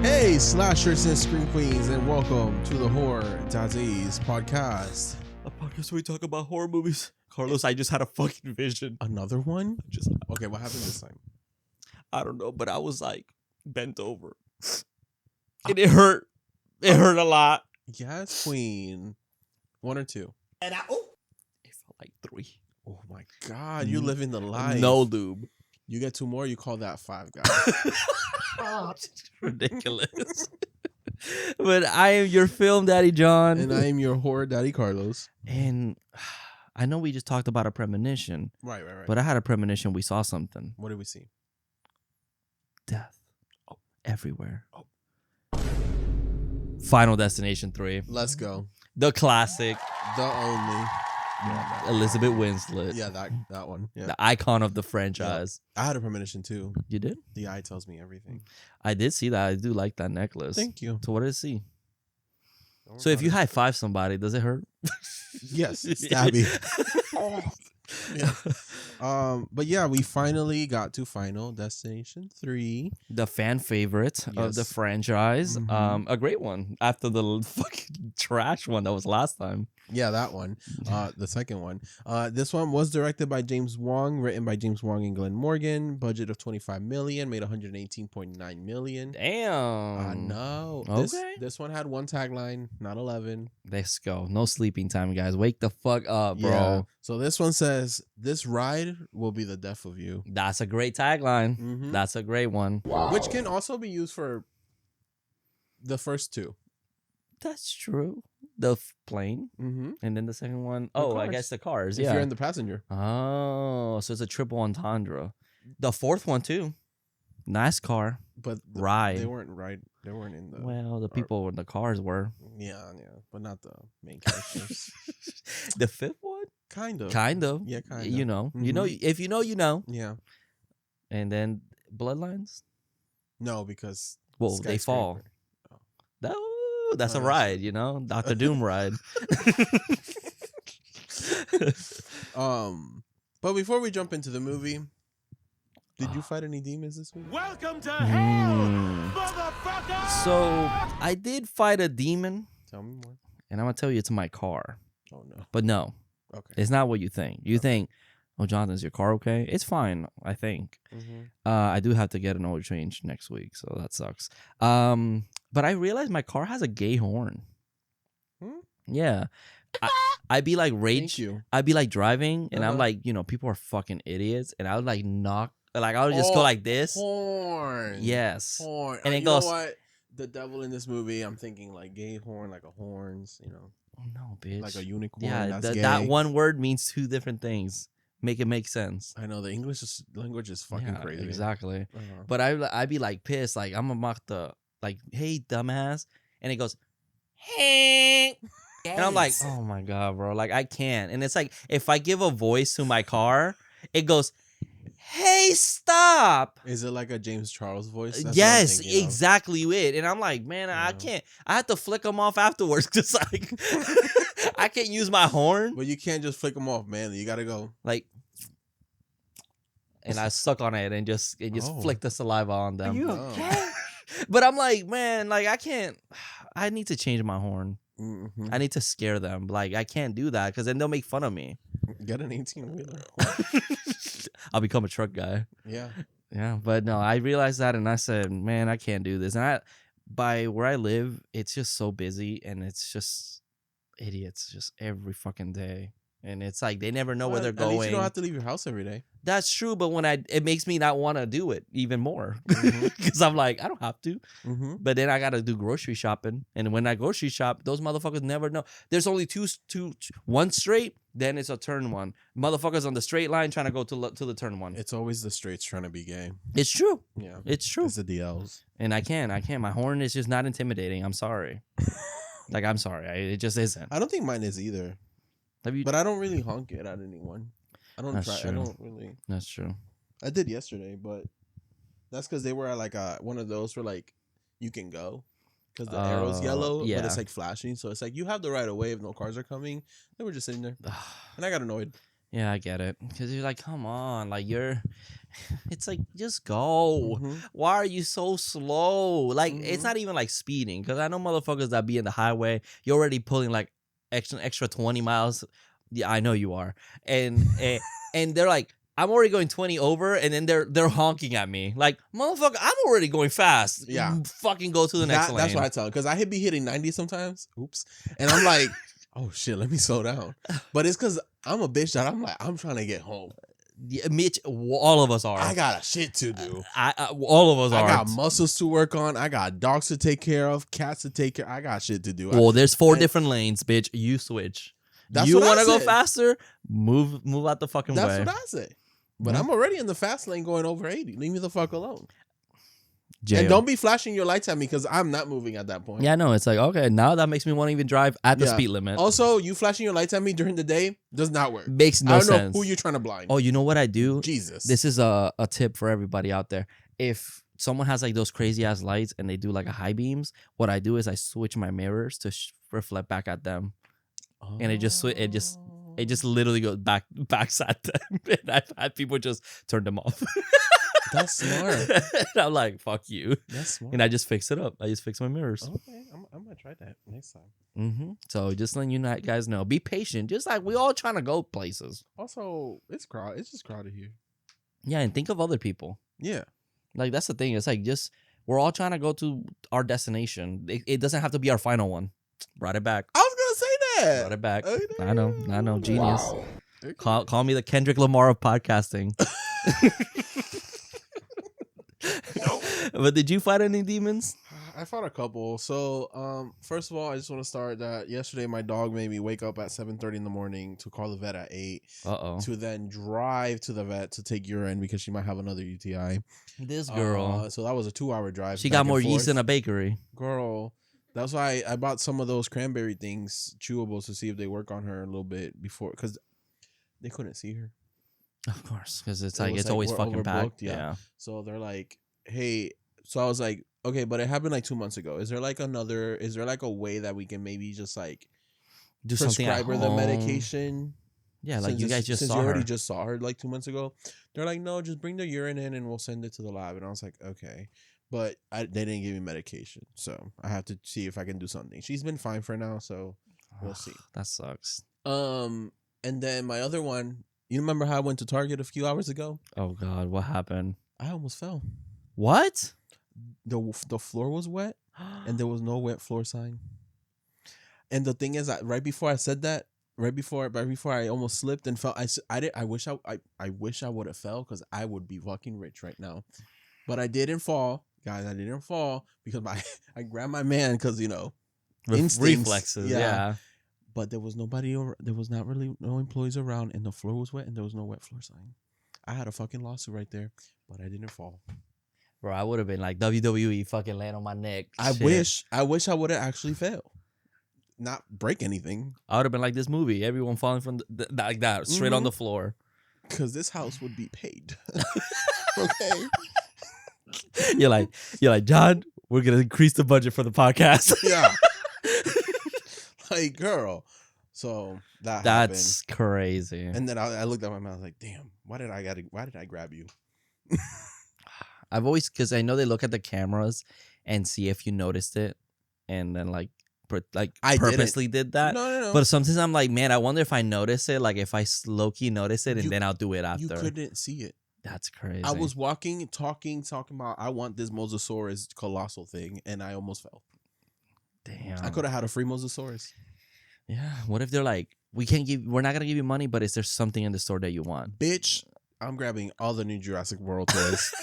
Hey, slashers and scream queens, and welcome to the Horror Daddies Podcast. A podcast where we talk about horror movies. Carlos, I just had a fucking vision. Another one? Okay, what happened this time? I don't know, but I was like bent over. And it hurt. It hurt a lot. Yes, queen. 1 or 2? And it felt like 3. Oh my God, you living the life. No lube. You get 2 more, you call that 5, guys. Ridiculous. But I am your film daddy, John. And I am your horror daddy, Carlos. And I know we just talked about a premonition. Right. But I had a premonition. We saw something. What did we see? Death. Everywhere. Final Destination 3. Let's go. The classic. The only. Elizabeth Winslet. Yeah, that one. Yeah. The icon of the franchise. I had a premonition too. You did? The eye tells me everything. I did see that. I do like that necklace. Thank you. So what did it see? So if you high five somebody, does it hurt? Yes, stabby. Yeah. But yeah, we finally got to Final Destination 3. The fan favorite of the Yes. franchise. Mhm. A great one after the fucking trash one that was last time. Yeah, that one. The second one. This one was directed by James Wong, written by James Wong and Glenn Morgan. Budget of $25 million, made $118.9 million. Damn. No. Okay. This one had 1 tagline, not 11. Let's go. No sleeping time, guys. Wake the fuck up, bro. Yeah. So this one says, "This ride will be the death of you." That's a great tagline. Mhm. That's a great one. Which can also be used for the first 2. That's true. The plane. Mm-hmm. And then the second one, I cars. guess the cars. If Yeah. you're in the passenger. Oh, so it's a triple entendre. The fourth one too. Nice car But ride. They weren't right. They weren't in the. Well, the people in the cars were. Yeah, but not the main characters. The fifth one, Kind of. kind of. Yeah, kind of. You know. If you know, you know. Yeah. And then Bloodlines. No, because. Well, they fall. Skyscraper. Oh, that's a Oh, ride, you know, Dr. Doom ride. But before we jump into the movie, did you fight any demons this week? Welcome to hell, motherfucker! So I did fight a demon, Tell me more. and I'm gonna tell you it's my car. Oh no. But no, Okay. it's not what you think. You think, oh, Jonathan, is your car okay? It's fine, I think. Mm-hmm. I do have to get an oil change next week, so that sucks. But I realized my car has a gay horn. Hmm? Yeah. I'd be like Thank rage. you. I'd be like driving, and I'm Uh-huh. like, people are fucking idiots, and I would like knock, like I would just go like this. Horn. Yes. Horn. And it you goes- know what? The devil in this movie, I'm thinking like gay horn, like a horns, Oh no, bitch. like a unicorn. yeah, that's gay. that one word means 2 different things. Make it make sense. I know the language is fucking Yeah, crazy. Exactly. Uh-huh. But I'd be like pissed, like I'm gonna mock the like, hey dumbass, and it goes, hey, and I'm like, oh my god, bro, like I can't. And it's like if I give a voice to my car, it goes, hey, stop. Is it like a James Charles voice? That's what I'm Yes, thinking of. exactly it. And I'm like, man, I Yeah. can't. I have to flick them off afterwards because like I can't use my horn. But you can't just flick them off, man. You gotta go. Like, and I suck on it and just Oh. flick the saliva on them. Oh. But I'm like, man, like I can't. I need to change my horn. Mhm. I need to scare them. Like I can't do that because then they'll make fun of me. Get an 18-wheeler. I'll become a truck guy. Yeah. Yeah, but no, I realized that and I said, man, I can't do this. And by where I live, it's just so busy and it's just idiots just every fucking day. And it's like they never know where they're At least going. you don't have to leave your house every day. That's true, but it makes me not want to do it even more Mhm. because I'm like, I don't have to. Mm-hmm. But then I gotta do grocery shopping, and when I grocery shop, those motherfuckers never know. There's only one straight, then it's a turn one. Motherfuckers on the straight line trying to go to the turn one. It's always the straights trying to be gay. It's true. Yeah. It's true. It's the DLs. And I can't. My horn is just not intimidating. I'm sorry. Like I'm sorry. It just isn't. I don't think mine is either. Have you? But I don't really honk it at anyone. I don't That's try. true. I don't really. That's true. I did yesterday, but that's because they were at like one of those where like you can go because the arrow's yellow, yeah. but it's like flashing. So it's like you have the right of way if no cars are coming. They were just sitting there, and I got annoyed. Yeah, I get it. Because you're like, come on, like it's like just go. Mhm. Why are you so slow? Like it's Mhm. not even like speeding. Because I know motherfuckers that be in the highway. You're already pulling like extra 20 miles. Yeah, I know you are. And they're like, I'm already going 20 over, and then they're honking at me like, motherfucker, I'm already going fast. Yeah. Fucking go to the next lane. That's what I tell, because I be hitting 90 sometimes. Oops. And I'm like, oh shit, let me slow down. But it's because I'm a bitch that I'm trying to get home. Yeah, Mitch, all of us are. I got a shit to do. All of us I are. got muscles to work on. I got dogs to take care of, cats to take care. I got shit to do. Well, there's 4 and- different lanes, bitch. You switch. That's You what I want to go said. faster? Move out the fucking That's way. what I say. But Yeah. I'm already in the fast lane going over 80. Leave me the fuck alone. Jail. And don't be flashing your lights at me because I'm not moving at that point. Yeah, no, it's like, okay, now that makes me want to even drive at the Yeah. speed limit. Also, you flashing your lights at me during the day does not work. Makes no I don't sense. know who you're trying to blind. Oh, you know what I do? Jesus. This is a tip for everybody out there. If someone has like those crazy ass lights and they do like a high beams, what I do is I switch my mirrors to reflect back at them. And it just literally goes backs at them. And I've had people just turn them off. That's smart. And I'm like, fuck you. That's smart. And I just fix it up. I just fix my mirrors. Okay, I'm gonna try that next time. So just letting you guys know, be patient. Just like we all trying to go places. Also, it's just crowded here. Yeah, and think of other people. Yeah. Like that's the thing. It's like just we're all trying to go to our destination. It doesn't have to be our final one. Brought it back. I was gonna say that. Brought it back. Okay. I know, genius. Wow. Okay. Call me the Kendrick Lamar of podcasting. But did you fight any demons? I fought a couple. So, first of all, I just want to start that yesterday my dog made me wake up at 7:30 in the morning to call the vet at 8 Uh-oh. to then drive to the vet to take urine because she might have another UTI. This girl. So that was a 2-hour drive. She back got and more yeast forth. in a bakery. Girl. That's why I bought some of those cranberry things, chewables, to see if they work on her a little bit before, because they couldn't see her. Of course, because it's It like was it's like always we're fucking packed. overbooked, yeah. So they're like, hey. So I was like, okay, but it happened like 2 months ago. Is there like a way that we can maybe just like Do something at prescribe her the home. medication? Yeah, like you guys just since saw you her. already just saw her like 2 months ago. They're like, no, just bring the urine in and we'll send it to the lab. And I was like, okay. But they didn't give me medication. So I have to see if I can do something. She's been fine for now, so we'll see. That sucks. And then my other one, you remember how I went to Target a few hours ago? Oh God, what happened? I almost fell. What? The floor was wet and there was no wet floor sign. And the thing is, right before I said that, right before I almost slipped and fell, I wish I would have fell because I would be fucking rich right now. But I didn't fall, guys. I didn't fall because I grabbed my man because instincts, Reflexes. yeah. Yeah. But there was nobody over. There was not really no employees around, and the floor was wet, and there was no wet floor sign. I had a fucking lawsuit right there, but I didn't fall. Bro, I would have been like WWE fucking land on my neck. I Shit. wish I would have actually failed, not break anything, I would have been like this movie. Everyone falling from like that, straight on Mhm. the floor. because this house would be paid. Okay. You're like, John, we're gonna increase the budget for the podcast. Yeah. Like, girl. So that That's crazy. happened. And then I looked at my mouth like, damn, why did I grab you? I've always, because I know they look at the cameras and see if you noticed it, and then like I purposely did that. No. But sometimes I'm like, man, I wonder if I notice it. Like if I low key notice it, and You- then I'll do it You after. couldn't see it. That's crazy. I was walking, talking about I want this Mosasaurus colossal thing, and I almost fell. Damn. I could have had a free Mosasaurus. Yeah. What if they're like, we're not gonna give you money, but is there something in the store that you want? Bitch, I'm grabbing all the new Jurassic World toys.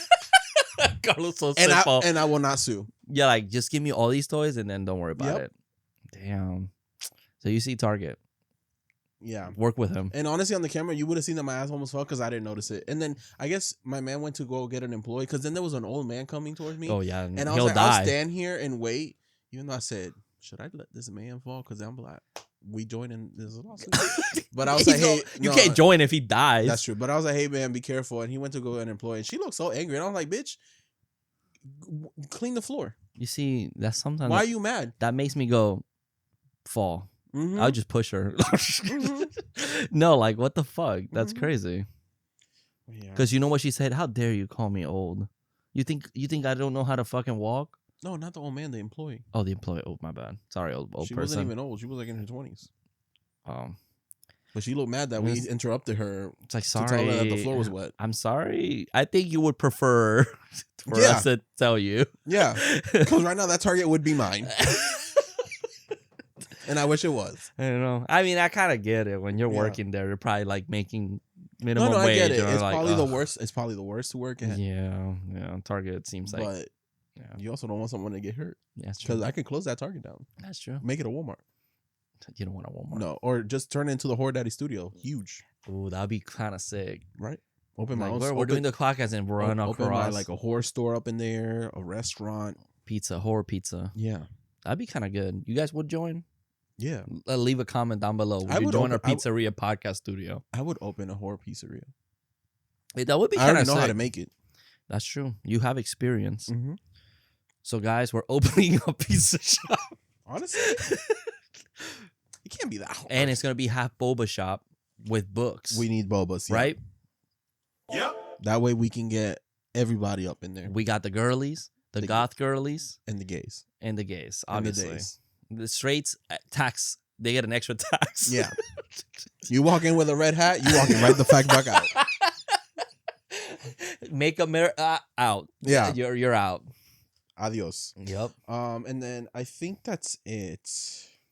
Carlos so and simple. I will not sue. Yeah, like just give me all these toys and then don't worry about Yep. it. Damn. So you see Target. Yeah. Work with him. And honestly, on the camera, you would have seen that my ass almost fell because I didn't notice it. And then I guess my man went to go get an employee because then there was an old man coming towards me. Oh yeah, and I was he'll like, die. I'll stand here and wait. Even though I said, should I let this man fall? Because I'm like, we join in this lawsuit. But I was like, hey, you no, can't join if he dies. That's true. But I was like, hey man, be careful. And he went to go get an employee, and she looked so angry. And I was like, bitch, clean the floor. You see, that's sometimes Why are you mad? that makes me go fall. Mhm. I would just push her. Mhm. No, like what the fuck? That's Mhm. crazy. Yeah. Because you know what she said? How dare you call me old? You think I don't know how to fucking walk? No, not the old man, the employee. Oh, the employee. Oh, my bad. Sorry, old She person. wasn't even old. She was like in her 20s. Um, But she looked mad that we Yes. interrupted her it's like to sorry. tell her that the floor was wet. I'm sorry. I think you would prefer for Yeah. us to tell you. Yeah. Because right now that target would be mine. And I wish it was. I don't know. I mean, I kind of get it. When you're Yeah. working there, you're probably like making minimum No, wage. I get it. and It's like, probably the ugh. worst. It's probably the worst to work at. Yeah. Target seems like. But Yeah, you also don't want someone to get hurt. that's true. Because I could close that target down. That's true. Make it a Walmart. You don't want a Walmart. No. Or just turn it into the Horror Daddy studio. Huge. Ooh, that'd be kind of sick. Right? Open my Like, own we're doing the podcast and run open across like a horror store up in there, a restaurant. horror pizza. Yeah. That'd be kind of good. You guys would join? Yeah. Leave a comment down below. Would I you would join our open- I pizzeria podcast studio? I would open a horror pizzeria. That would be I kind already of know how to make it. That's true. You have experience. Mm-hmm. So, guys, we're opening a pizza shop. Honestly, it can't be that hard. And it's going to be half boba shop with books. We need bobas, yeah. right? Yep. That way we can get everybody up in there. We got the girlies, the The- goth girlies, And the gays. and the gays, And the obviously. days. The straights, tax, they get an extra tax. Yeah. You walk in with a red hat, you walking right the fact back out. Makeup mirror out. Yeah. You're out. Adios. Yep. And then I think that's it.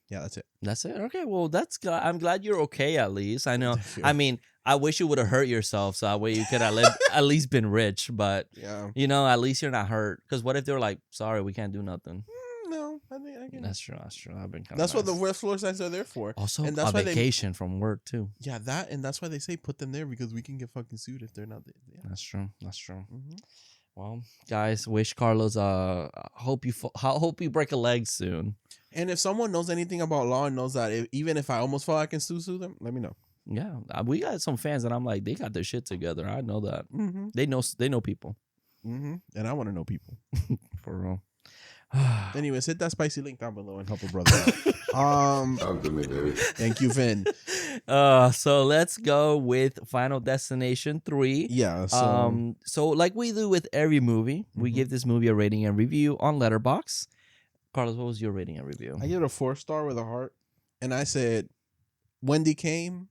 Yeah, that's it. That's it. Okay. Well, I'm glad you're okay at least. I know. Thank you. I mean, I wish you would have hurt yourself so that way you could have at least been rich. But Yeah. at least you're not hurt. Because what if they're like, sorry, we can't do nothing? No, I think I can. That's true. I've been kind That's of. what the wet floor signs are there for. Also, and that's a why they- vacation from work too. Yeah, and that's why they say put them there because we can get fucking sued if they're not there. Yeah. That's true. That's true. Mm-hmm. Well, guys, wish Carlos. Hope you break a leg soon. And if someone knows anything about law and knows that even if I almost fall, I can still sue them, let me know. Yeah, we got some fans that I'm like, they got their shit together. I know that. Mm-hmm. They know people. Mm-hmm. And I want to know people. For real. Anyways, hit that spicy link down below and help a brother out. Talk to me, baby. Thank you, Finn. So let's go with Final Destination 3. Yeah. So So like we do with every movie, we Mhm. give this movie a rating and review on Letterboxd. Carlos, what was your rating and review? I give it a 4-star with a heart, and I said, Wendy came,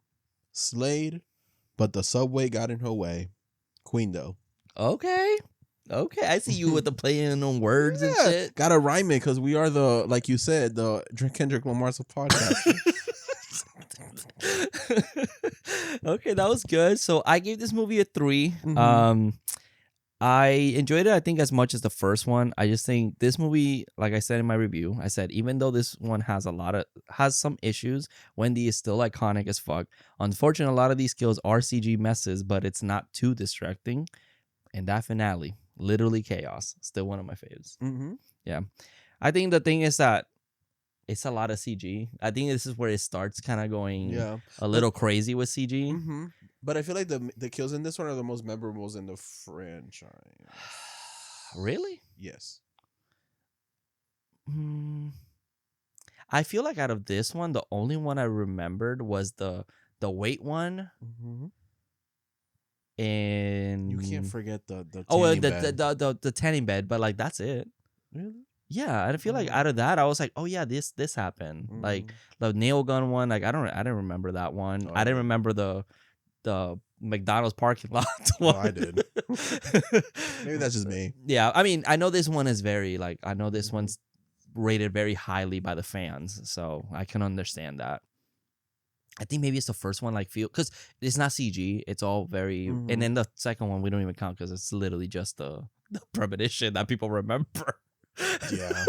slayed, but the subway got in her way. Queen though. Okay. I see you with the playing on words and shit. Gotta rhyme it because we are the, like you said, the Kendrick Lamar's podcast. Okay, that was good. So I gave this movie a 3. Mhm. I enjoyed it, I think, as much as the first one. I just think this movie, like I said in my review, I said even though this one has some issues, Wendy is still iconic as fuck. Unfortunately, a lot of these kills are CG messes, but it's not too distracting. And that finale, literally chaos. Still one of my faves. Mm-hmm. I think the thing is that it's a lot of CG. I think this is where it starts kind of going Yeah. a little crazy with CG. Mm-hmm. But I feel like the kills in this one are the most memorable in the franchise. Really? Yes. I feel like out of this one, the only one I remembered was the weight one. Mm-hmm. And You can't forget the the tanning bed. the tanning bed, but like that's it. Really? Yeah, I feel like Mm. out of that, I was like, oh yeah, this happened. Like Mm. the nail gun one, like I didn't remember that one. Oh, I didn't yeah. remember the McDonald's parking lot one. Oh, I did. Maybe that's just me. Yeah, I mean, I know this one is very I know this Mhm. one's rated very highly by the fans, so I can understand that. I think maybe it's the first one, because it's not CG, it's all very, Mhm. and then the second one we don't even count because it's literally just the premonition that people remember. Yeah.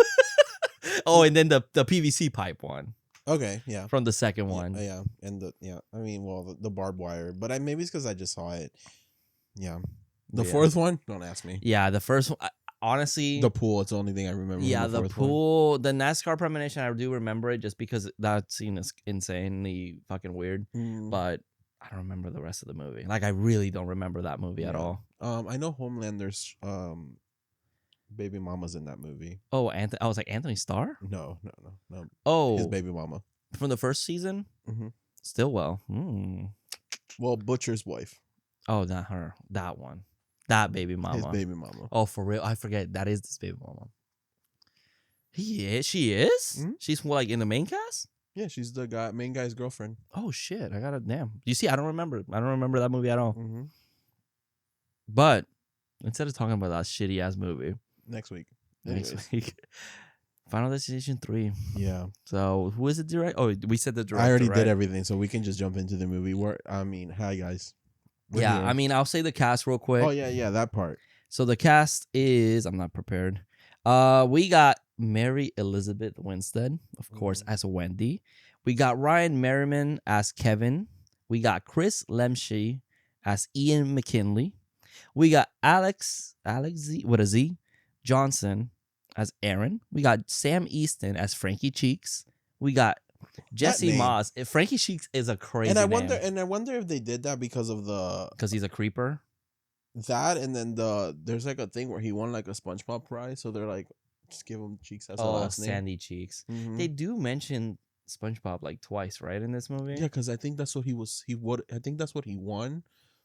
Oh, and then the PVC pipe one Okay. Yeah. from the second one. Yeah. And I mean, well, the barbed wire, but maybe it's because I just saw it. Yeah. The Yeah. fourth one, don't ask me. Yeah, the first one, honestly. The pool, it's the only thing I remember. Yeah, from the fourth one. pool, the NASCAR premonition, I do remember it just because that scene is insanely fucking weird. Mm. But I don't remember the rest of the movie. Like, I really don't remember that movie at Yeah. all. I know Homelander's baby mama's in that movie. Oh, I was like, Anthony Starr? No. Oh, His baby mama. from the first season. Mm-hmm. Stillwell. Well, Butcher's wife, Oh, not her. That one. That baby mama. his baby mama. Oh, for real? I forget. That is this baby mama. He is? She is? Mhm. She's like in the main cast? Yeah, she's the main guy's girlfriend. Oh, shit. I got to damn. You see, I don't remember. I don't remember that movie at all. Mm-hmm. But instead of talking about that shitty ass movie, Next week. next Anyways. week, Final Destination 3. Yeah. So who is the director? Oh, we said the director. I already right? did everything, so we can just jump into the movie. Hi guys. We're Yeah, here. I mean, I'll say the cast real quick. Oh yeah, that part. So the cast is, I'm not prepared. We got Mary Elizabeth Winstead, of course, as Wendy. We got Ryan Merriman as Kevin. We got Chris Lemshy as Ian McKinley. We got Alex with a Z Johnson as Aaron. We got Sam Easton as Frankie Cheeks. We got Jesse name. Moss. Frankie Cheeks is a crazy And I name. wonder if they did that because of Because he's a creeper. that, and then there's like a thing where he won like a SpongeBob prize, so they're like, just give him Cheeks as a last name. Sandy Cheeks. Mhm. They do mention SpongeBob like twice, right, in this movie? Yeah, because I think that's what I think that's what he won,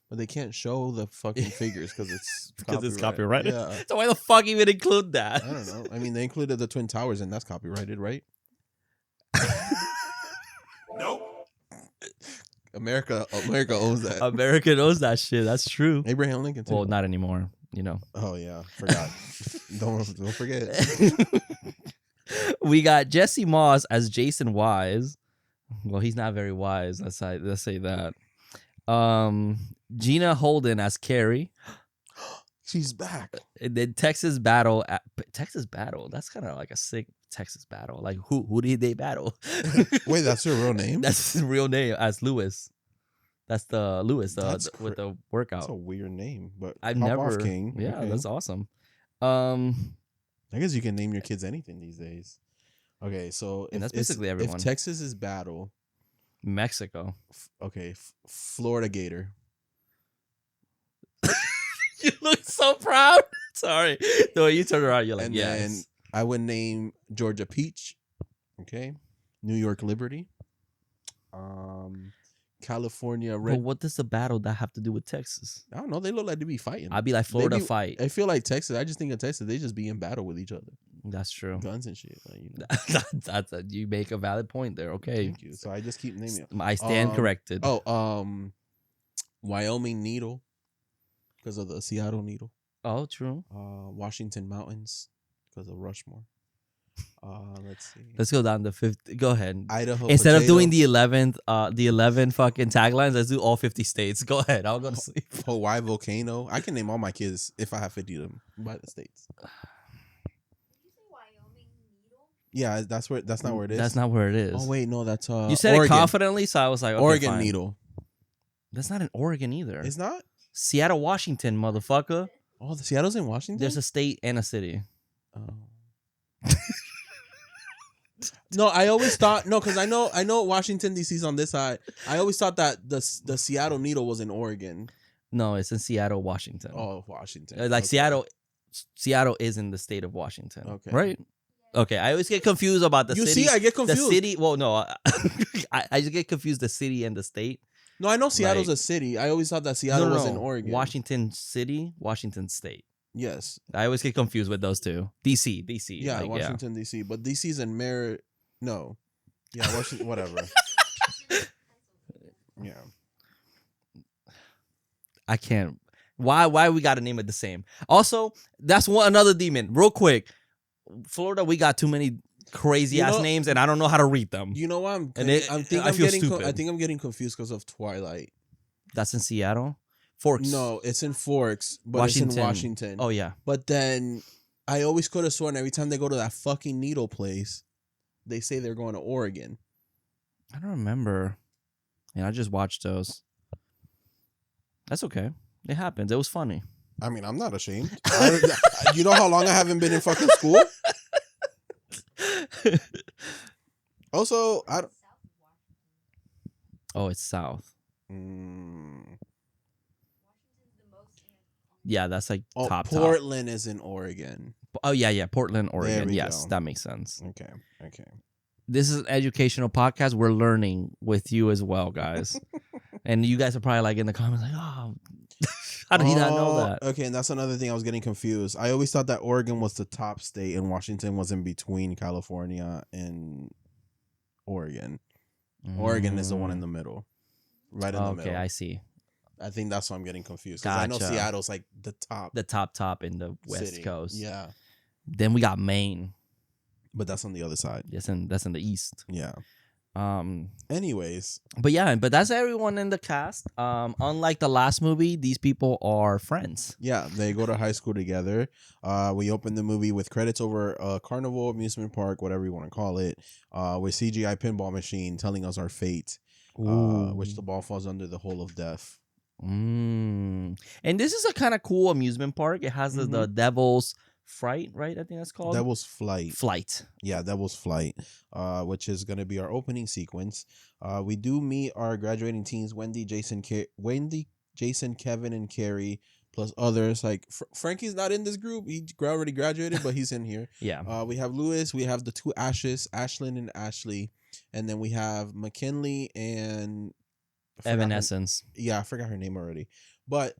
but they can't show the fucking figures because it's Because it's copyrighted. Yeah, So why the fuck even include that? I don't know. I mean, they included the Twin Towers, and that's copyrighted, right? Nope. America owns that. America knows that shit. That's true. Abraham Lincoln too. Well, not anymore. You know. Oh yeah, forgot. don't forget. We got Jesse Moss as Jason Wise. Well, he's not very wise. Let's say that. Gina Holden as Carrie. She's back. And then Texas Battle. That's kind of like a sick Texas Battle. Like who did they battle? Wait, that's her real name? That's his real name as Lewis. That's the Lewis That's with the workout. That's a weird name, but I've Hop never. Off King. Yeah, Okay. that's awesome. I guess you can name your kids anything these days. Okay, so And that's basically everyone. If Texas is battle, Mexico. Florida Gator. You look so proud. Sorry. The way you turn around, you're like, And yes. then I would name Georgia Peach. Okay. New York Liberty. California Red. But what does the battle that have to do with Texas? I don't know. They look like they be fighting. I'd be like Florida They be- fight. I feel like Texas. I just think of Texas. They just be in battle with each other, That's true. guns and shit. Like, you know. You make a valid point there. Okay. Thank you. So I just keep naming it. I stand corrected. Wyoming Needle, because of the Seattle Needle. Oh, true. Washington Mountains, because of Rushmore. Let's see. Let's go down to 50. Go ahead. Idaho. Instead of Potato. doing the 11 fucking taglines, let's do all 50 states. Go ahead. I'll go to sleep. Hawaii Volcano. I can name all my kids if I have 50 of them by the states. Yeah, that's not where it is. That's not where it is. Oh wait, no, that's You said Oregon. it confidently, so I was like, okay, Oregon fine. Needle. That's not in Oregon either. It's not. Seattle, Washington, motherfucker. Oh, the Seattle's in Washington. There's a state and a city. Oh. No, I always thought because I know Washington D.C.'s on this side. I always thought that the Seattle Needle was in Oregon. No, it's in Seattle, Washington. Oh, Washington. Like Okay. Seattle is in the state of Washington. Okay. Right? Okay, I always get confused about the You city. see, I get the confused. city. Well, no, I just get confused the city and the state. No, I know Seattle's Like- a city. I always thought that Seattle was in Oregon. Washington City, Washington State. Yes. I always get confused with those two. DC. Yeah, like, Washington D.C. But D.C.'s in No. Yeah, Washington. Whatever. Yeah. I can't. Why we got to name it the same? Also, that's another demon. Real quick, Florida, we got too many crazy ass names, and I don't know how to read them. You know what? I feel stupid. I think I'm getting confused because of Twilight. That's in Seattle. Forks. No, it's in Forks, but it's in Washington. Oh yeah. But then I always could have sworn every time they go to that fucking needle place, they say they're going to Oregon. I don't remember. Yeah, I just watched those. That's okay. It happens. It was funny. I mean, I'm not ashamed. You know how long I haven't been in fucking school? Also, I don't... Oh, it's south. Mm. Yeah, that's like Oh, top. Portland is in Oregon. Oh yeah, Portland, There Oregon. we Yes, go. that makes sense. Okay. this is an educational podcast. We're learning with you as well, guys. And you guys are probably like in the comments like, oh, how did he not know that? Okay, and that's another thing I was getting confused. I always thought that Oregon was the top state and Washington was in between California and Oregon. Oregon is the one in the middle. Right in the middle. Okay, I see. I think that's why I'm getting confused. Because I know Gotcha. Seattle's like the top. The top in the West city. Coast. Yeah. Then we got Maine. But that's on the other side. That's in the East. Yeah. Um, Anyways. but that's everyone in the cast. Unlike the last movie, these people are friends. Yeah, they go to high school together. We open the movie with credits over a carnival, amusement park, whatever you want to call it, with CGI pinball machine telling us our fate, which the ball falls under the hole of death. And this is a kind of cool amusement park. It has the Devil's Fright, right? I think that's called Devil's Flight. Flight. Yeah, Devil's Flight, which is going to be our opening sequence. We do meet our graduating teens, Wendy, Jason, Kevin, and Carrie, plus others. Like Frankie's not in this group. He already graduated, but he's in here. Yeah. We have Lewis. We have the two Ashes, Ashlyn and Ashley, and then we have McKinley and Evanescence. I forgot her name already, but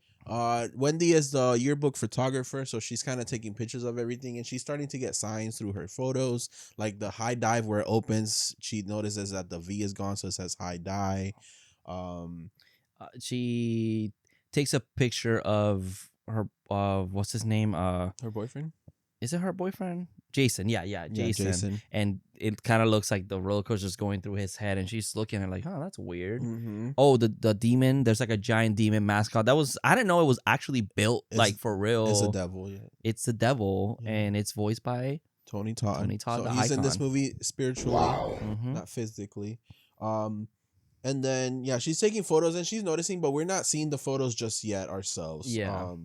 Wendy is the yearbook photographer, so she's kind of taking pictures of everything, and she's starting to get signs through her photos, like the high dive where it opens. She notices that the V is gone, so it says high dive. She takes a picture of her. What's his name? Her boyfriend. Is it her boyfriend? Jason. Yeah, Jason. And it kind of looks like the roller coaster's going through his head, and she's looking at it like, oh, that's weird. Mm-hmm. Oh, the demon. There's like a giant demon mascot. I didn't know it was actually built like for real. It's a devil. Yeah. It's the devil, and it's voiced by Tony Todd. So the he's in this icon. movie spiritually, not physically. And then she's taking photos and she's noticing, but we're not seeing the photos just yet ourselves. Yeah.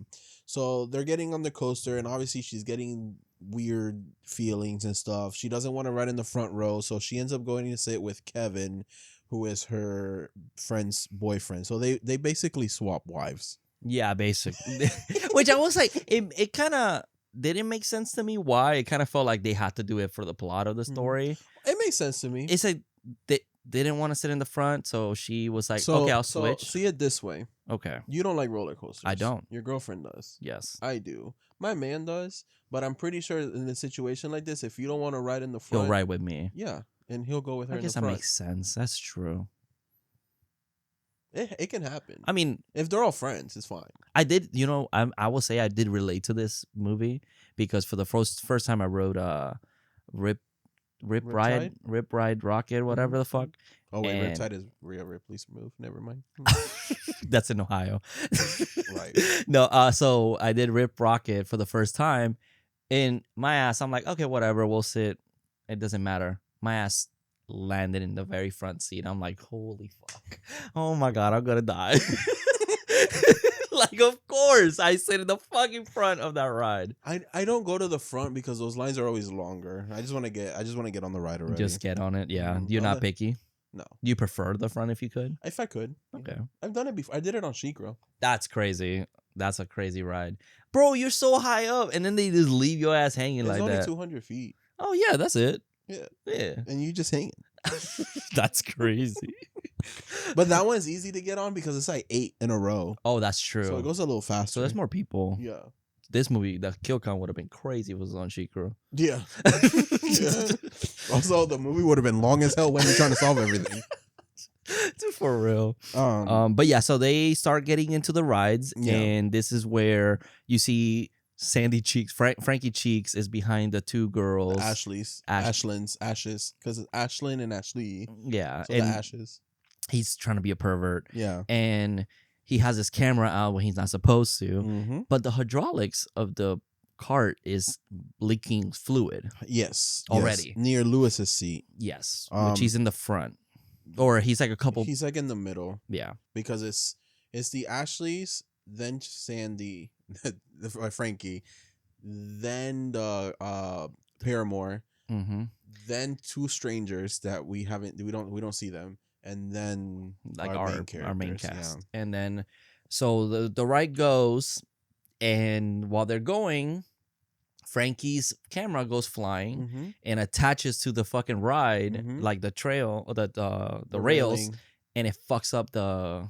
So they're getting on the coaster, and obviously she's getting weird feelings and stuff. She doesn't want to ride in the front row, so she ends up going to sit with Kevin, who is her friend's boyfriend. So they basically swap wives. Yeah, basically. Which I was like, it kind of didn't make sense to me. Why? It kind of felt like they had to do it for the plot of the story. It makes sense to me. It's like they didn't want to sit in the front, so she was like, okay, I'll switch. See it this way. Okay. You don't like roller coasters. I don't. Your girlfriend does. Yes. I do. My man does, but I'm pretty sure in a situation like this, if you don't want to ride in the front, He'll ride with me. Yeah, and he'll go with her I in guess the that front. makes sense. That's true. It can happen. I mean, if they're all friends, it's fine. I did, I will say I did relate to this movie because for the first time I rode Rip Ride Rocket, whatever the fuck. Oh wait, And- Riptide is Rhea Ripley's move. Never mind. That's in Ohio. Right. No, so I did Rip Rocket for the first time. In my ass, I'm like, okay, whatever, we'll sit. It doesn't matter. My ass landed in the very front seat. I'm like, holy fuck. Oh my God, I'm gonna die. Like, of course, I sit in the fucking front of that ride. I don't go to the front because those lines are always longer. I just want to get on the ride already. Just get on it. Yeah. Mhm. You're No, not that- picky. No. You prefer the front if you could? If I could. Okay. I've done it before. I did it on Shikro. That's crazy. That's a crazy ride. Bro, you're so high up. And then they just leave your ass hanging It's like only that. 200 feet. Oh, yeah, that's it. Yeah. Yeah. And you just hang. That's crazy. But that one's easy to get on because it's like 8 in a row. Oh, that's true. So it goes a little faster. So there's more people. Yeah. This movie, the kill count would have been crazy if it was on Shikro. Yeah. Yeah. Also, the movie would have been long as hell when you're trying to solve everything. Dude, for real. Um, But yeah, so they start getting into the rides, Yeah. and this is where you see Sandy Cheeks, Frankie Cheeks is behind the two girls. Ashley's, Ash- Ashlyn's, Ashes, because it's Ashlyn and Ashley. Yeah, So the and Ashes. he's trying to be a pervert, Yeah. and he has his camera out when he's not supposed to. Mm-hmm. But the hydraulics of the cart is leaking fluid. Yes. Already. Yes. Near Lewis's seat. Yes, Um, which he's in the front, or he's like a couple. He's like in the middle Yeah, because it's the Ashleys, then Sandy, Frankie, then the Paramore, mm-hmm. then two strangers that we don't see them, and then Like our main our main characters, cast, and then so the ride goes, and while they're going, Frankie's camera goes flying Mm-hmm. and attaches to the fucking ride, Mhm. like the trail or the rails, railing. and it fucks up the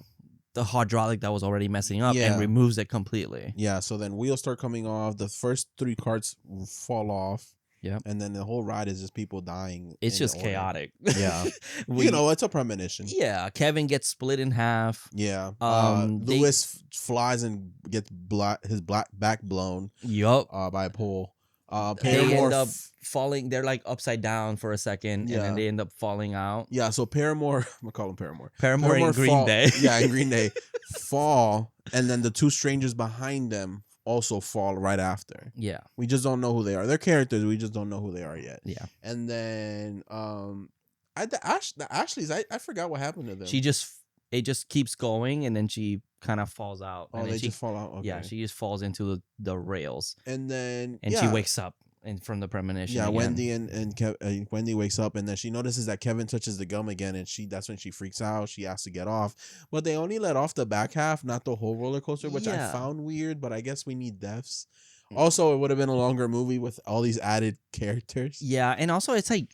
hydraulic that was already messing up Yeah. and removes it completely. Yeah, so then wheels start coming off. The first 3 carts fall off. Yep. And then the whole ride is just people dying. It's in just order. chaotic. Yeah. We- You know, it's a premonition. Yeah, Kevin gets split in half. Yeah. They- Lewis flies and gets his back blown Yup. by a pole. They Paramore end up falling. They're like upside down for a second, and Yeah. then they end up falling out. yeah, so Paramore, I'm gonna call him Paramore. Paramore in Green fall- Day. Yeah, in Green Day. Fall, and then the 2 strangers behind them also fall right after. Yeah. We just don't know who they are. They're characters. We just don't know who they are yet. Yeah. And then the Ashleys, I forgot what happened to them. It just keeps going, and then she kind of falls out. Oh, and then they she, just fall out. Okay. Yeah, she just falls into the rails, and then and she wakes up from the premonition. Yeah, again. Wendy and Wendy wakes up, and then she notices that Kevin touches the gum again, and that's when she freaks out. She has to get off, but they only let off the back half, not the whole roller coaster, which I Yeah. found weird. But I guess we need deaths. Also, it would have been a longer movie with all these added characters. Yeah, and also it's like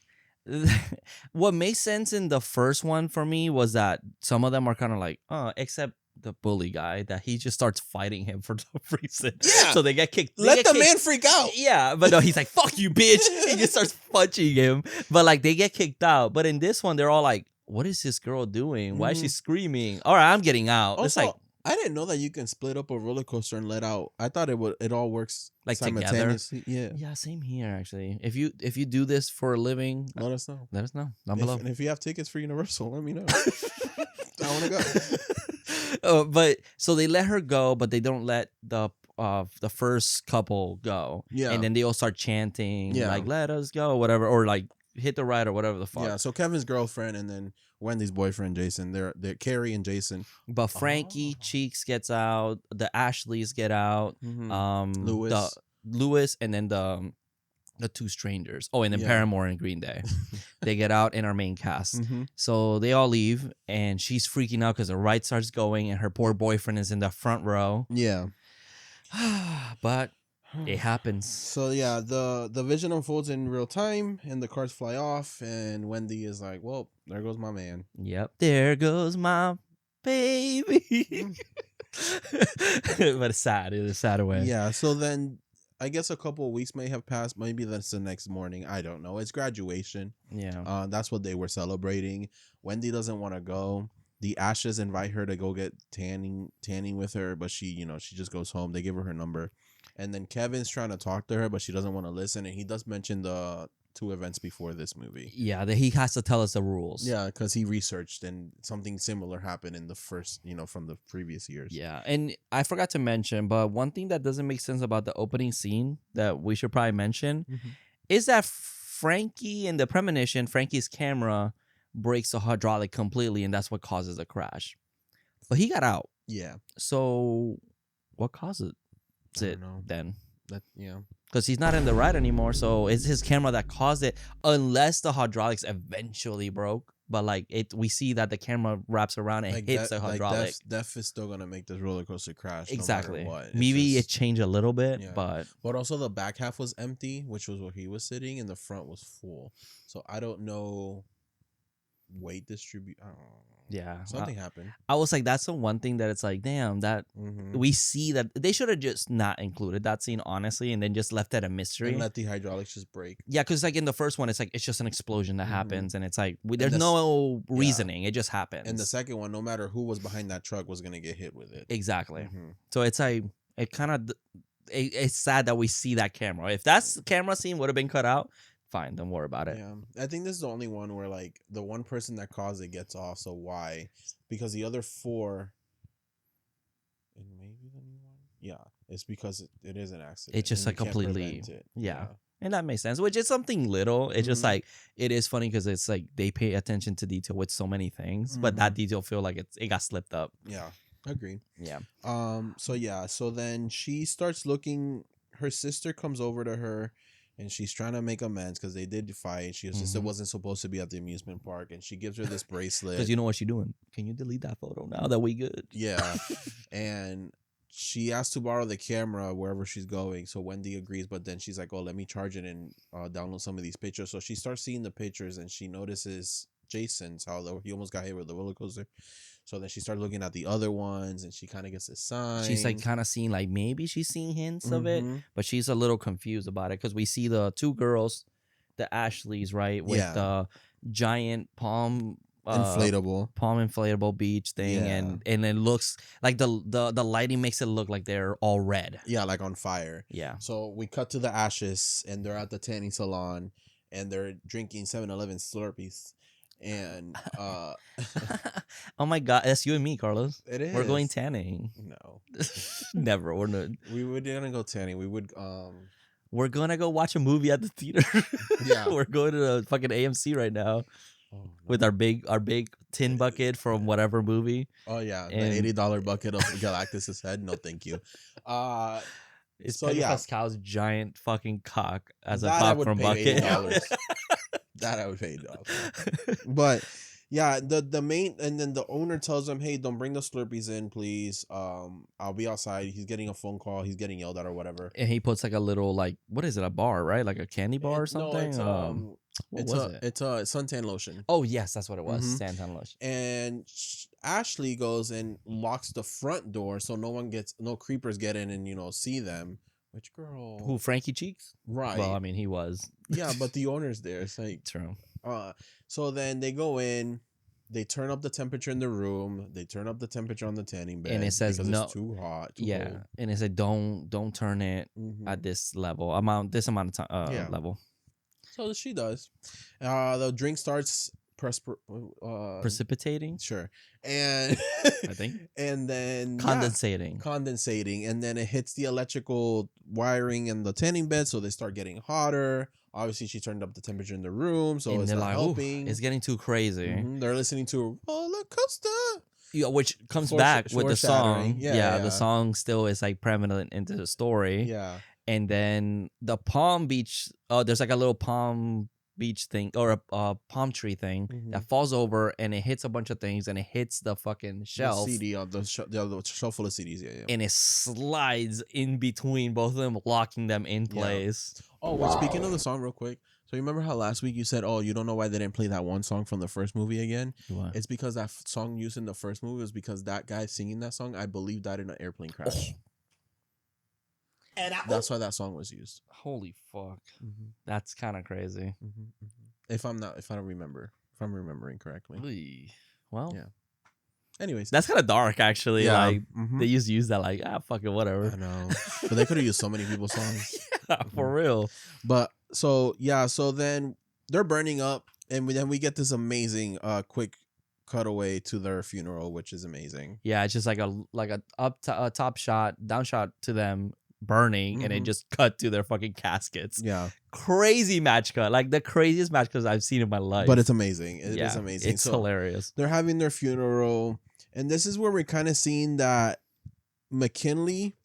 what makes sense in the first one for me was that some of them are kind of like, except the bully guy, that he just starts fighting him for no reason. Yeah. So they get kicked. Let the man freak out. Yeah, but no, he's like, fuck you, bitch. He just starts punching him. But like they get kicked out. But in this one, they're all like, what is this girl doing? Why is she screaming? All right, I'm getting out. It's Also, like I didn't know that you can split up a roller coaster and let out. I thought it all works Like together? simultaneously. Yeah. yeah, same here actually. If you do this for a living, Let us know. let us know down below. And if you have tickets for Universal, let me know. I want to go. But so they let her go, but they don't let the first couple go. Yeah. And then they all start chanting, Yeah. like, let us go, whatever, or like hit the ride or whatever the fuck. Yeah. So Kevin's girlfriend and then Wendy's boyfriend Jason. They're Carrie and Jason. But Frankie Cheeks gets out, the Ashleys get out, Lewis. Lewis, and then the 2 strangers. Oh, and then Yeah. Paramore and Green Day. They get out in our main cast. Mhm. So they all leave, and she's freaking out because the ride starts going, and her poor boyfriend is in the front row. Yeah. But it happens. So yeah, the vision unfolds in real time, and the cards fly off, and Wendy is like, "Well, there goes my man." Yep. There goes my baby. But it's sad. It is sad away. Yeah. So then, I guess a couple of weeks may have passed. Maybe that's the next morning. I don't know. It's graduation. Yeah. That's what they were celebrating. Wendy doesn't want to go. The Ashes invite her to go get tanning with her, but she just goes home. They give her number, and then Kevin's trying to talk to her, but she doesn't want to listen. And he does mention the 2 events before this movie. Yeah. That he has to tell us the rules. Yeah, because he researched and something similar happened in the first, from the previous years. Yeah, and I forgot to mention, but one thing that doesn't make sense about the opening scene that we should probably mention is that Frankie in the premonition, Frankie's camera breaks the hydraulic completely, and that's what causes the crash. But he got out. Yeah. So what causes I it don't know. then? Yeah. Because he's not in the ride anymore, so it's his camera that caused it, unless the hydraulics eventually broke. But we see that the camera wraps around and hits the hydraulic. Death is still gonna make this roller coaster crash. Exactly. No matter what. It's Maybe just- it changed a little bit, Yeah. but also the back half was empty, which was where he was sitting, and the front was full. So I don't know. Weight distribute. I don't know. yeah, Something happened. I was like, that's the one thing that it's like, damn, that Mm-hmm. we see that they should have just not included that scene, honestly, and then just left it a mystery. And let the hydraulics just break. Yeah, because like in the first one, it's like it's just an explosion that Mhm. happens, and it's like there's the no reasoning; it just happens. And the second one, no matter who was behind that truck, was gonna get hit with it. exactly. Mhm. So it's like it kind of it's sad that we see that camera. If that camera scene would have been cut out, fine, don't worry about it. Yeah, I think this is the only one where like the one person that caused it gets off. So why? Because the other 4, and maybe the new one, yeah, it's because it is an accident. It's just and like you can't completely- prevent it. yeah. And that makes sense, which is something little. It's just Mhm. like it is funny because it's like they pay attention to detail with so many things, but that detail feel like it got slipped up. Yeah, agreed. Yeah. So yeah, so then she starts looking. Her sister comes over to her, and she's trying to make amends because they did fight. She just Mhm. wasn't supposed to be at the amusement park, and she gives her this bracelet. Because you know what she's doing. Can you delete that photo now that we good? Yeah, and she has to borrow the camera wherever she's going. So Wendy agrees, but then she's like, "Oh, let me charge it and download some of these pictures." So she starts seeing the pictures, and she notices Jason's how he almost got hit with the roller coaster. So then she started looking at the other ones, and she kind of gets a sign. She's like kind of seeing like maybe she's seeing hints of it, Mhm. but she's a little confused about it because we see the two girls, the Ashleys, right, with Yeah. the giant palm inflatable. beach thing, Yeah. and it looks like the lighting makes it look like they're all red. Yeah, like on fire. Yeah. So we cut to the Ashes, and they're at the tanning salon, and they're drinking 7-Eleven Slurpees. And Oh my god, that's you and me, Carlos. it is. We're going tanning. No, Never. We're not. we were gonna go tanning. We would We're gonna go watch a movie at the theater. Yeah. We're going to the fucking AMC right now with our big tin bucket from whatever movie. Oh yeah, and- the $80 bucket of Galactus's head. No, thank you. It's So, Pedro yeah. Pascal's giant fucking cock as a That I would popcorn pay bucket. $80. That I would pay $80. But yeah, the main, and then the owner tells him, "Hey, don't bring the Slurpees in, please. I'll be outside." He's getting a phone call. He's getting yelled at or whatever. And he puts like a little like what is it, a bar, right? Like a candy bar or something. No, what it's was a it? it's a suntan lotion. Oh yes, that's what it was. Mhm. Santan lotion. And Ashley goes and locks the front door so no creepers get in and see them. Which girl? Who, Frankie Cheeks? Right. Well, I mean, he was. Yeah, but the owner's there. It's like True. so then they go in, they turn up the temperature in the room, they turn up the temperature on the tanning bed, And it says because no- it's too hot. Too Yeah, cold. and it said don't turn it Mhm. at this level this amount of time Yeah. level. So she does. The drink starts Precipitating, sure, and I think. and then Condensating. and then it hits the electrical wiring in the tanning bed, so they start getting hotter. Obviously, she turned up the temperature in the room, so And it's they're not like, "Ooh, helping. it's getting too crazy." Mhm. They're listening to a roller coaster. Yeah, which comes Fore- back with the foreshadowing. song. Yeah. The song still is like prevalent into the story. Yeah, And then the Palm Beach, there's like a little Palm Beach thing or a palm tree thing Mhm. that falls over and it hits a bunch of things and it hits the fucking shelf. the CD on the shelf full of CDs. Yeah. And it slides in between both of them, locking them in Yeah. place. Oh, well, speaking of the song, real quick. So you remember how last week you said, "Oh, you don't know why they didn't play that one song from the first movie again?" What? It's because that song used in the first movie was because that guy singing that song, I believe, died in an airplane crash. That's why that song was used. Holy fuck. That's kind of crazy. If I'm remembering correctly. Oy. Well, Yeah. Anyways, that's kind of dark, actually. yeah, Like, mhm. they just use that, like, fucking I whatever. know, but they could have used so many people's songs. Yeah, for real. But so then they're burning up, and then we get this amazing quick cutaway to their funeral, which is amazing. Yeah, it's just like a top shot, down shot to them burning, and it Mhm. just cut to their fucking caskets. Yeah, Crazy match cut, like the craziest match cuts I've seen in my life. but it's amazing. It is amazing. It's So hilarious. they're having their funeral, and this is where we're kind of seeing that McKinley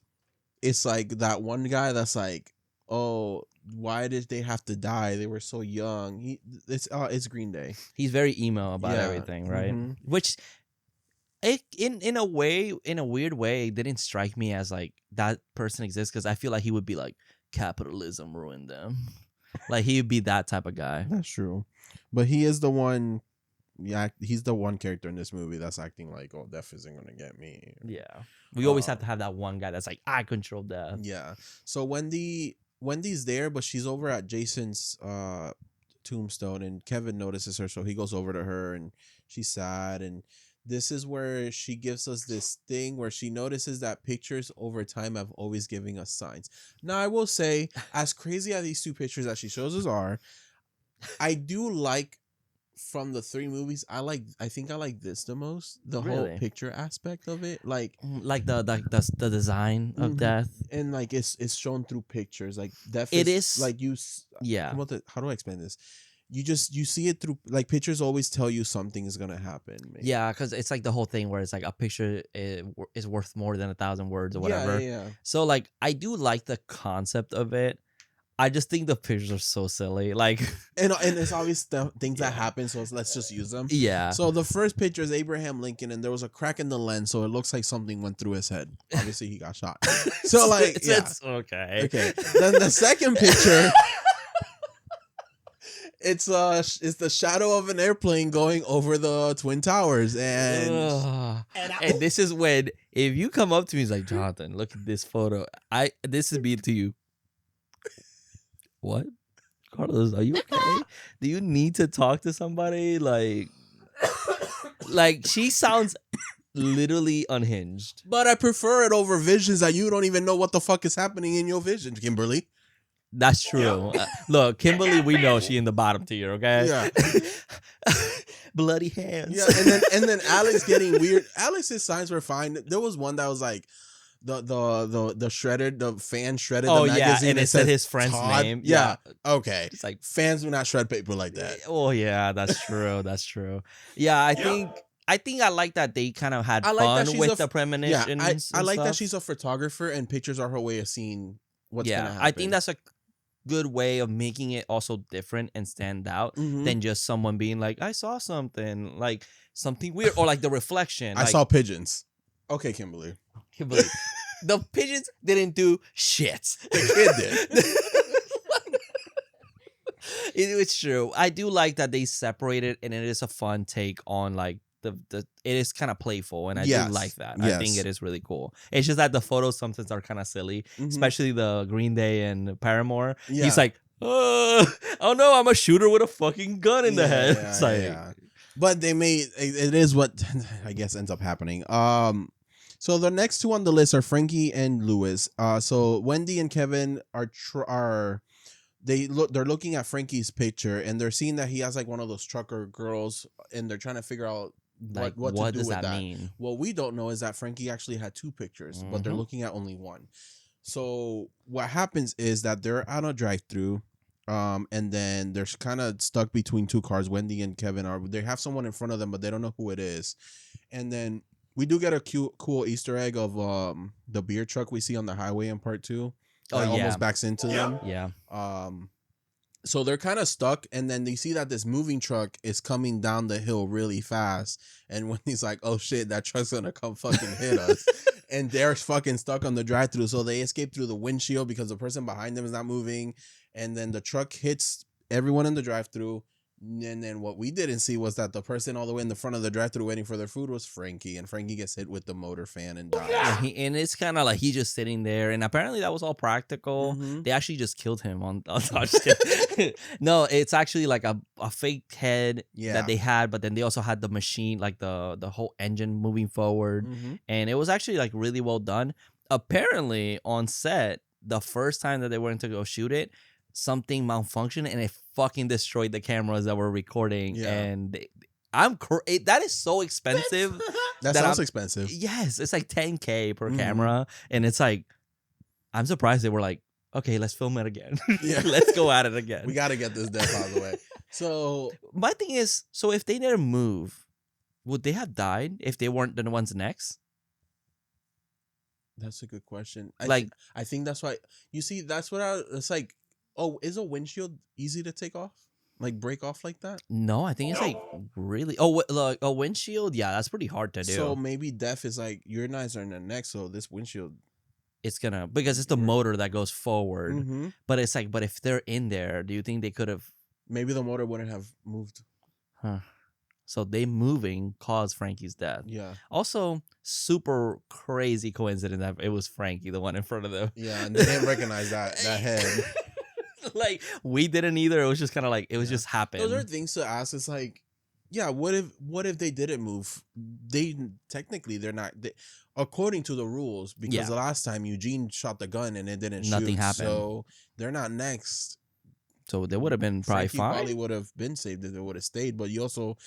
is like that one guy that's like, "Oh, why did they have to die? They were so young." It's Green Day. He's very emo about Yeah. everything, right? Mhm. Which, in a way, in a weird way, didn't strike me as like that person exists because I feel like he would be like capitalism ruined them, like he would be that type of guy. That's true, but he is the one. Yeah, he's the one character in this movie that's acting like, "Oh, death isn't gonna get me." Yeah, we always have to have that one guy that's like, I control death. Yeah. So Wendy's there, but she's over at Jason's tombstone, and Kevin notices her, so he goes over to her, and she's sad, and this is where she gives us this thing where she notices that pictures over time have always given us signs. Now, I will say, as crazy as these two pictures that she shows us are, I do like, from the three movies, I think I like this the most. The whole Really? picture aspect of it, like The design of Mhm. death. and like it's shown through pictures. Like death It is is- like Yeah, how do I explain this? You see it through, like, pictures always tell you something is gonna happen. Maybe. yeah, because it's like the whole thing where it's like a picture is worth more than 1,000 words or whatever. Yeah. So like I do like the concept of it. I just think the pictures are so silly. Like, and it's obvious things that happen, so let's just use them. yeah. So the first picture is Abraham Lincoln, and there was a crack in the lens, so it looks like something went through his head. Obviously, he got shot. So like, it's okay. Okay. Then the second picture, it's the shadow of an airplane going over the Twin Towers, and this is when if you come up to me, it's like, Jonathan, look at this photo. This is me to you. What? Carlos, are you okay? Do you need to talk to somebody? Like she sounds literally unhinged. But I prefer it over visions that you don't even know what the fuck is happening in your vision, Kimberly. That's true. Look, Kimberly, we know she in the bottom tier, okay? Yeah. Bloody hands. Yeah, and then Alex getting weird. Alex's signs were fine. There was one that was like the shredded, the fan shredded. Oh, the magazine, and it said his friend's name. Yeah. Okay. It's like, fans do not shred paper like that. Oh yeah, that's true. That's true. Yeah, I think I like that they kind of had fun with the premonitions. I like that she's a photographer and pictures are her way of seeing what's gonna happen. I think that's a good way of making it also different and stand out than just someone being like, I saw something, like something weird, or like the reflection. I saw pigeons. Okay, Kimberly. The pigeons didn't do shit. The kid did. It's true. I do like that they separated, and it is a fun take on like the it is kind of playful, and I do like that. I think it is really cool. It's just that the photos sometimes are kind of silly, especially the Green Day and Paramore. Yeah. He's like, oh no, I'm a shooter with a fucking gun in the head. It's like, but they made it is what I guess ends up happening. So the next two on the list are Frankie and Lewis. So Wendy and Kevin are they're looking at Frankie's picture, and they're seeing that he has like one of those trucker girls, and they're trying to figure out what to do does with that mean? What we don't know is that Frankie actually had two pictures, but they're looking at only one. So what happens is that they're at a drive-through, and then they're kind of stuck between two cars. Wendy and Kevin they have someone in front of them, but they don't know who it is. And then we do get a cool Easter egg of the beer truck we see on the highway in part 2. Almost backs into them. Yeah. So they're kind of stuck, and then they see that this moving truck is coming down the hill really fast. And when he's like, "Oh shit, that truck's gonna come fucking hit us," and they're fucking stuck on the drive-through, so they escape through the windshield because the person behind them is not moving, and then the truck hits everyone in the drive-through. And then what we didn't see was that the person all the way in the front of the drive-thru waiting for their food was Frankie, and Frankie gets hit with the motor fan and dies. Yeah, and it's kind of like he's just sitting there, and apparently that was all practical. They actually just killed him on No, it's actually like a fake head that they had, but then they also had the machine, like the whole engine moving forward, and it was actually like really well done. Apparently on set, the first time that they went to go shoot it, something malfunctioned and it fucking destroyed the cameras that were recording. And that is so expensive. That sounds expensive. Yes, it's like $10,000 per camera, and it's like, I'm surprised they were like, okay, let's film it again. Let's go at it again. We got to get this death out of the way. So my thing is, so if they didn't move, would they have died if they weren't the ones next? That's a good question. I think that's why, you see, that's what it's like. Oh, is a windshield easy to take off? Like break off like that? No, I think it's like really. Oh, like a windshield? Yeah, that's pretty hard to do. So maybe death is like your knives are in the neck, so this windshield. It's gonna, because it's the motor that goes forward. But it's like, but if they're in there, do you think they could have? Maybe the motor wouldn't have moved. Huh. So they moving caused Frankie's death. Yeah. Also, super crazy coincidence that it was Frankie, the one in front of them. Yeah, and they didn't recognize that head. Like, we didn't either. It was just kind of like, it was just happened. Those are things to ask. It's like, yeah, what if they didn't move? Technically they're not, according to the rules, because the last time Eugene shot the gun and it didn't Nothing happened. So they're not next. So they would have been probably Frankie fine. Probably would have been saved if they would have stayed. But you also,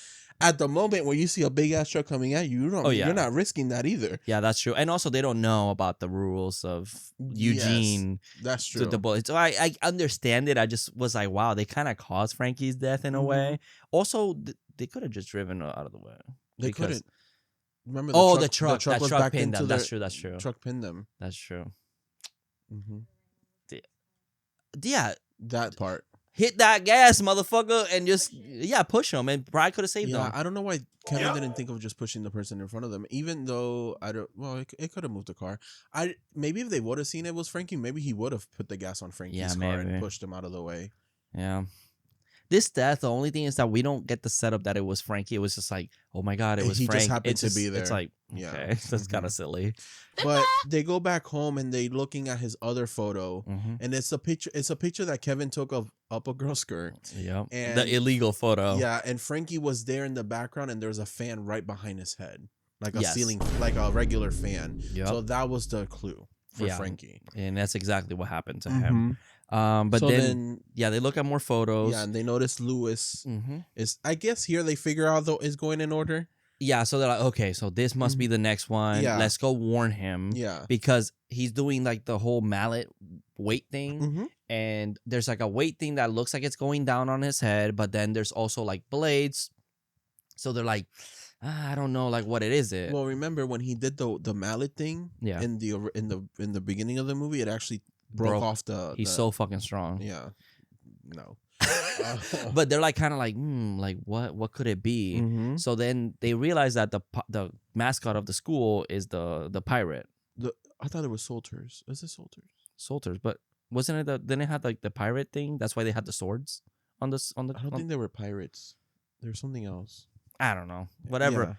at the moment where you see a big ass truck coming at you, you're not risking that either. Yeah, that's true. And also, they don't know about the rules of Eugene. Yes, that's true. The bullet. So I understand it. I just was like, wow, they kind of caused Frankie's death in a way. Also, they could have just driven out of the way. They couldn't. Remember the truck. That was truck back pinned them. into That's true. Truck pinned them. That's true. Yeah, That part. hit that gas, motherfucker, and just push him, and probably could have saved Yeah, him. I don't know why Kevin didn't think of just pushing the person in front of them, even though I don't. Well, it could have moved the car. Maybe if they would have seen it was Frankie, maybe he would have put the gas on Frankie's car and pushed him out of the way. Yeah. This death, the only thing is that we don't get the setup that it was Frankie. It was just like, oh my god, it was He Frank. just happened to be there. It's like, Yeah. okay, that's kind of silly. But they go back home and they looking at his other photo, Mhm. and it's a picture. It's a picture that Kevin took of up a girl's skirt. Yep. And The illegal photo. Yeah, and Frankie was there in the background, and there's a fan right behind his head, like a Yes. ceiling, like a regular fan. Yep. So that was the clue for Frankie. And that's exactly what happened to Mhm. him. But So then, they look at more photos. yeah, and they notice Lewis Mm-hmm. is. I guess here they figure out though is going in order. Yeah, so they're like, okay, so this must be the next one. Yeah. Let's go warn him. Yeah. Because he's doing like the whole mallet weight thing. Mm-hmm. And there's like a weight thing that looks like it's going down on his head, but then there's also like blades. So they're like, I don't know, like what it is. Well, remember when he did the mallet thing? Yeah. In the beginning of the movie, it actually broke off the. He's so fucking strong. Yeah. No. But they're like kind of like, like what could it be? Mhm. So then they realize that the mascot of the school is the pirate. I thought it was Solters. Is it Solters? Soldiers, but wasn't it didn't it have like the pirate thing? That's why they had the swords on the I don't think they were pirates. There's something else. I don't know. Whatever. Yeah.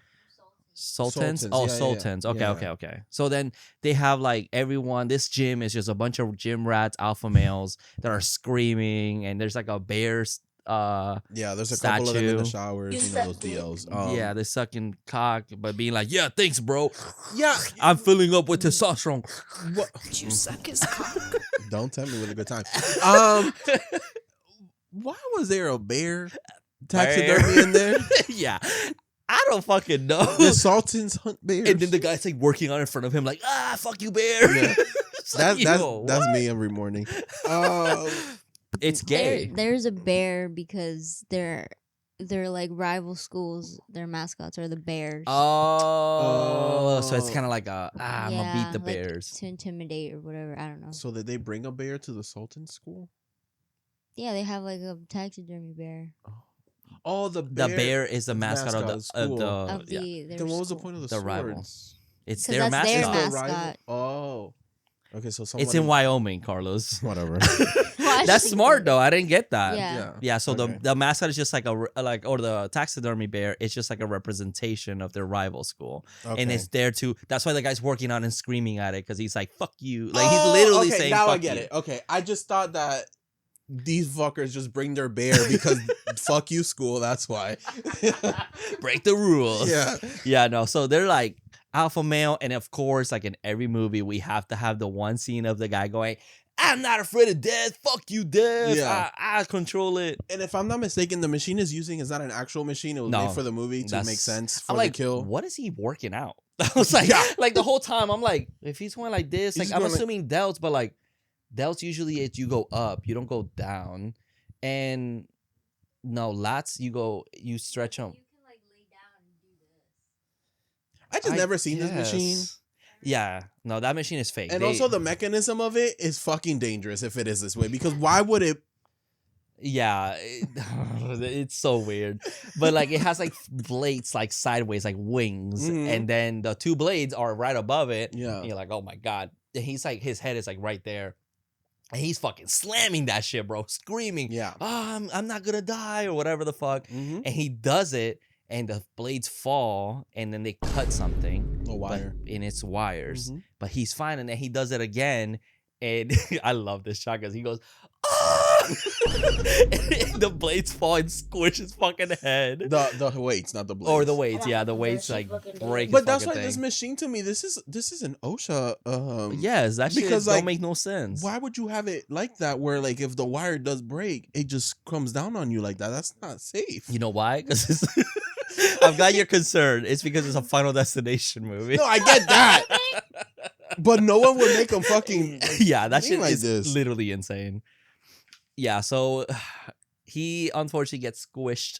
Sultans? Sultans, Oh, yeah, yeah, Sultans. Okay, yeah. okay. So then they have like everyone. This gym is just a bunch of gym rats, alpha males that are screaming, and there's like a bear's Yeah, there's a couple of them in the statue. showers, you know, those DLs. yeah, they're sucking cock, but being like, yeah, thanks, bro. Yeah. I'm filling up with testosterone. What? Did you suck his cock? Don't tell me with a good time. Why was there a bear taxidermy in there? Yeah. I don't fucking know. The Sultans hunt bears. And then the guy's like working on in front of him, like, fuck you, bear. Yeah. It's like, yo, that's what? me every morning. It's gay. There's a bear because they're like rival schools. Their mascots are the Bears. Oh, so it's kind of like I'm gonna beat the like Bears. to intimidate or whatever. I don't know. So did they bring a bear to the Sultan school? Yeah, they have like a taxidermy bear Oh, the The bear is the mascot of the school. of yeah. their Then what was the school. point of the The swords? rival. It's 'Cause their that's their mascot. It's the rival. mascot. Oh, okay. So It's in Wyoming, Carlos. whatever. That's smart though. I didn't get that. Yeah. Yeah, so Okay. the mascot is just like or the taxidermy bear. It's just like a representation of their rival school, and it's there to. That's why the guy's working on and screaming at it because he's like, "Fuck you!" Like he's literally saying, now "Fuck I get you." it. Okay, I just thought that these fuckers just bring their bear because fuck you, school. That's why. Break the rules. Yeah. Yeah, no. So they're like alpha male, and of course, like in every movie, we have to have the one scene of the guy going, "I'm not afraid of death. Fuck you, death. Yeah. I control it." And if I'm not mistaken, the machine is not an actual machine. It was No, made for the movie to that's- make sense for I'm the like, kill. what is he working out? I was like, Yeah. like the whole time, I'm like, if he's going like this, He's like just I'm going like- assuming delts, but like delts usually it's you go up, you don't go down, and no lats you stretch them. I just never seen this machine. Yeah, no, that machine is fake. And also the mechanism of it is fucking dangerous if it is this way. Because why would it? Yeah, it's so weird. But like it has like blades like sideways, like wings, Mhm. and then the two blades are right above it. Yeah. And you're like, oh my god. And he's like, his head is like right there, and he's fucking slamming that shit, bro, screaming, Yeah. "Oh, I'm not gonna die" or whatever the fuck. Mm-hmm. And he does it, and the blades fall, and then they cut something. A wire. But in its wires. Mhm. But he's fine, and then he does it again, and I love this shot because he goes, "Ah!" And the blades fall and squish his fucking head. The weights, not the blades. Or the weights, yeah, the weights like break. But his that's fucking why this thing. machine to me, this is an OSHA. Yes, that shit because, don't like, make no sense. Why would you have it like that? Where like if the wire does break, it just comes down on you like that. That's not safe. You know why? Because I've got your concern. It's because it's a Final Destination movie. No, I get that. But no one would make them fucking. Yeah, that thing shit like is this. literally insane. Yeah, so he unfortunately gets squished.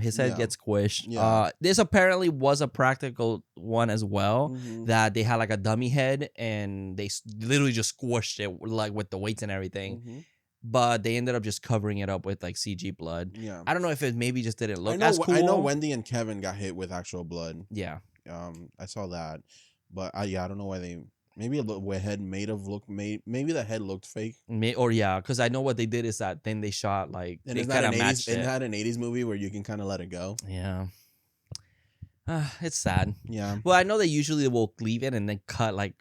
His head Yeah. gets squished. Yeah. This apparently was a practical one as well. Mhm. That they had like a dummy head and they literally just squished it like with the weights and everything. Mhm. But they ended up just covering it up with like CG blood. Yeah. I don't know if it maybe just didn't look I know, as cool. I know Wendy and Kevin got hit with actual blood. Yeah. I saw that, but I don't know why they. Maybe a head maybe the head looked fake. Because I know what they did is that then they shot like And they it's not kind an of 80s. matched It's it. not an 80s movie where you can kind of let it go. Yeah. It's sad. Yeah. Well, I know they usually will leave it and then cut like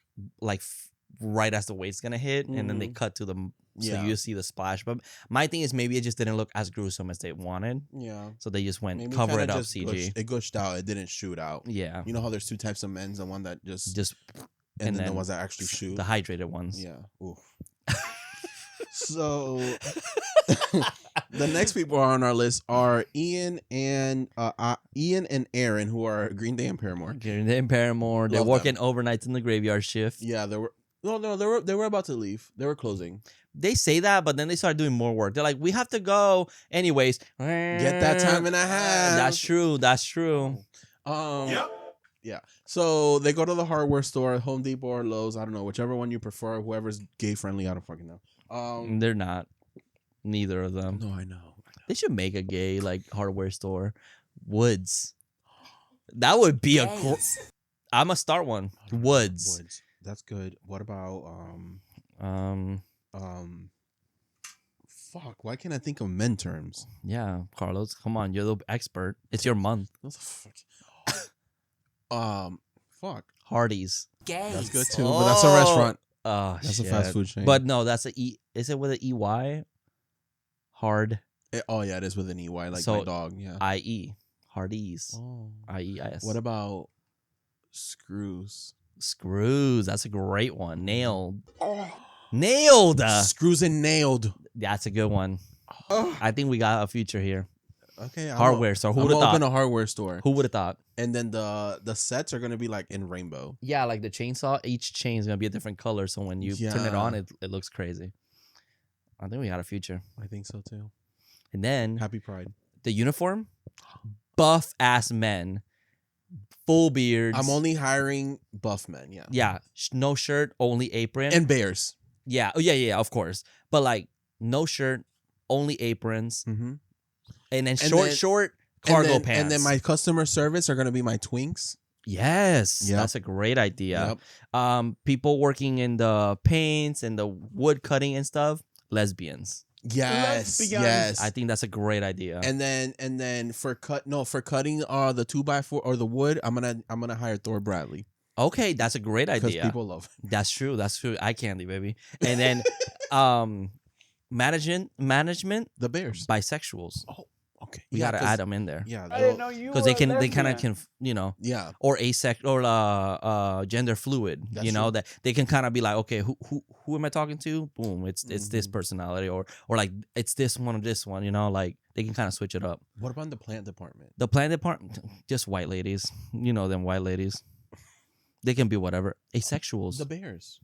right as the weight's gonna hit, and then they cut to the so Yeah. you see the splash. But my thing is maybe it just didn't look as gruesome as they wanted, Yeah. so they just went Maybe cover kinda it up just CG. It gushed out. It didn't shoot out. Yeah, You know how there's two types of men's, the one that just and then the then ones that actually shoot. the hydrated ones. Yeah. Oof. So the next people on our list are Ian and Aaron, who are Green Day and Paramore. Green Day and Paramore. They're Love working them. overnights in the graveyard shift. Yeah, they were about to leave. They were closing. They say that, but then they start doing more work. They're like, we have to go anyways. Get that time and a half. That's true. That's true. Yep. Yeah. So they go to the hardware store, Home Depot or Lowe's. I don't know, whichever one you prefer. Whoever's gay friendly, I don't fucking know. They're not. Neither of them. No, I know. They should make a gay like hardware store. Woods. That would be I'm gonna start one. Woods. That's good. What about fuck, why can't I think of men terms? Yeah, Carlos, come on, you're the expert. It's your month. What the fuck? Fuck. Hardee's. That's good too, but that's a restaurant. Oh, That's shit. a fast food chain. But no, that's a E. Is it with an EY? Hard. Oh yeah, it is with an EY, like So, my dog. Yeah. IE. Hardee's. Oh. IEIS. What about screws? Screws? That's a great one. Nailed. Nailed. Screws and nailed. That's a good one. I think we got a future here. Okay. Hardware store. Who I'm would have gonna open thought? a hardware store, Who would have thought? and then the sets are gonna be like in rainbow. Yeah, like the chainsaw, each chain is gonna be a different color. So when you turn it on, Yeah. it looks crazy. I think we got a future. I think so too. And then Happy Pride. the uniform, buff ass men, full beards. I'm only hiring buff men. Yeah. yeah, no shirt, only apron. And bears. yeah, oh yeah, of course. But like no shirt, only aprons, Mm-hmm. and then And short cargo pants. And then my customer service are gonna be my twinks. yes, Yep. that's a great idea. Yep. People working in the paints and the wood cutting and stuff, lesbians. Yes. Lesbians. Yes. I think that's a great idea. And then for cutting the 2x4 or the wood, I'm gonna hire Thor Bradley okay, that's a great because idea. people love him. That's true. That's true. Eye candy, baby. And then, management, The Bears. bisexuals. Okay. We gotta add them in there Yeah. I didn't know you because were they kind of lesbian. can, Yeah. or asexual or gender fluid. That's you know true. that they can kind of be like, okay, who am I talking to? Boom, it's this Mhm. personality, or like it's this one or this one. You know, like they can kind of switch it up. What about the plant department? The plant department, just white ladies. You know them white ladies. They can be whatever. Asexuals. The Bears.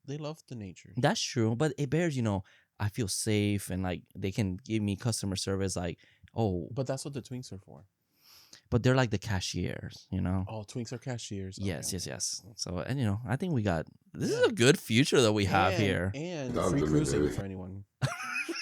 They love the nature. That's true, but it bears, I feel safe and like they can give me customer service. Like, oh, But that's what the twinks are for. but they're like the cashiers, Oh, twinks are cashiers. Okay, Yes, okay. yes. So, and I think we got this is a good future that we have here. And free cruising for anyone.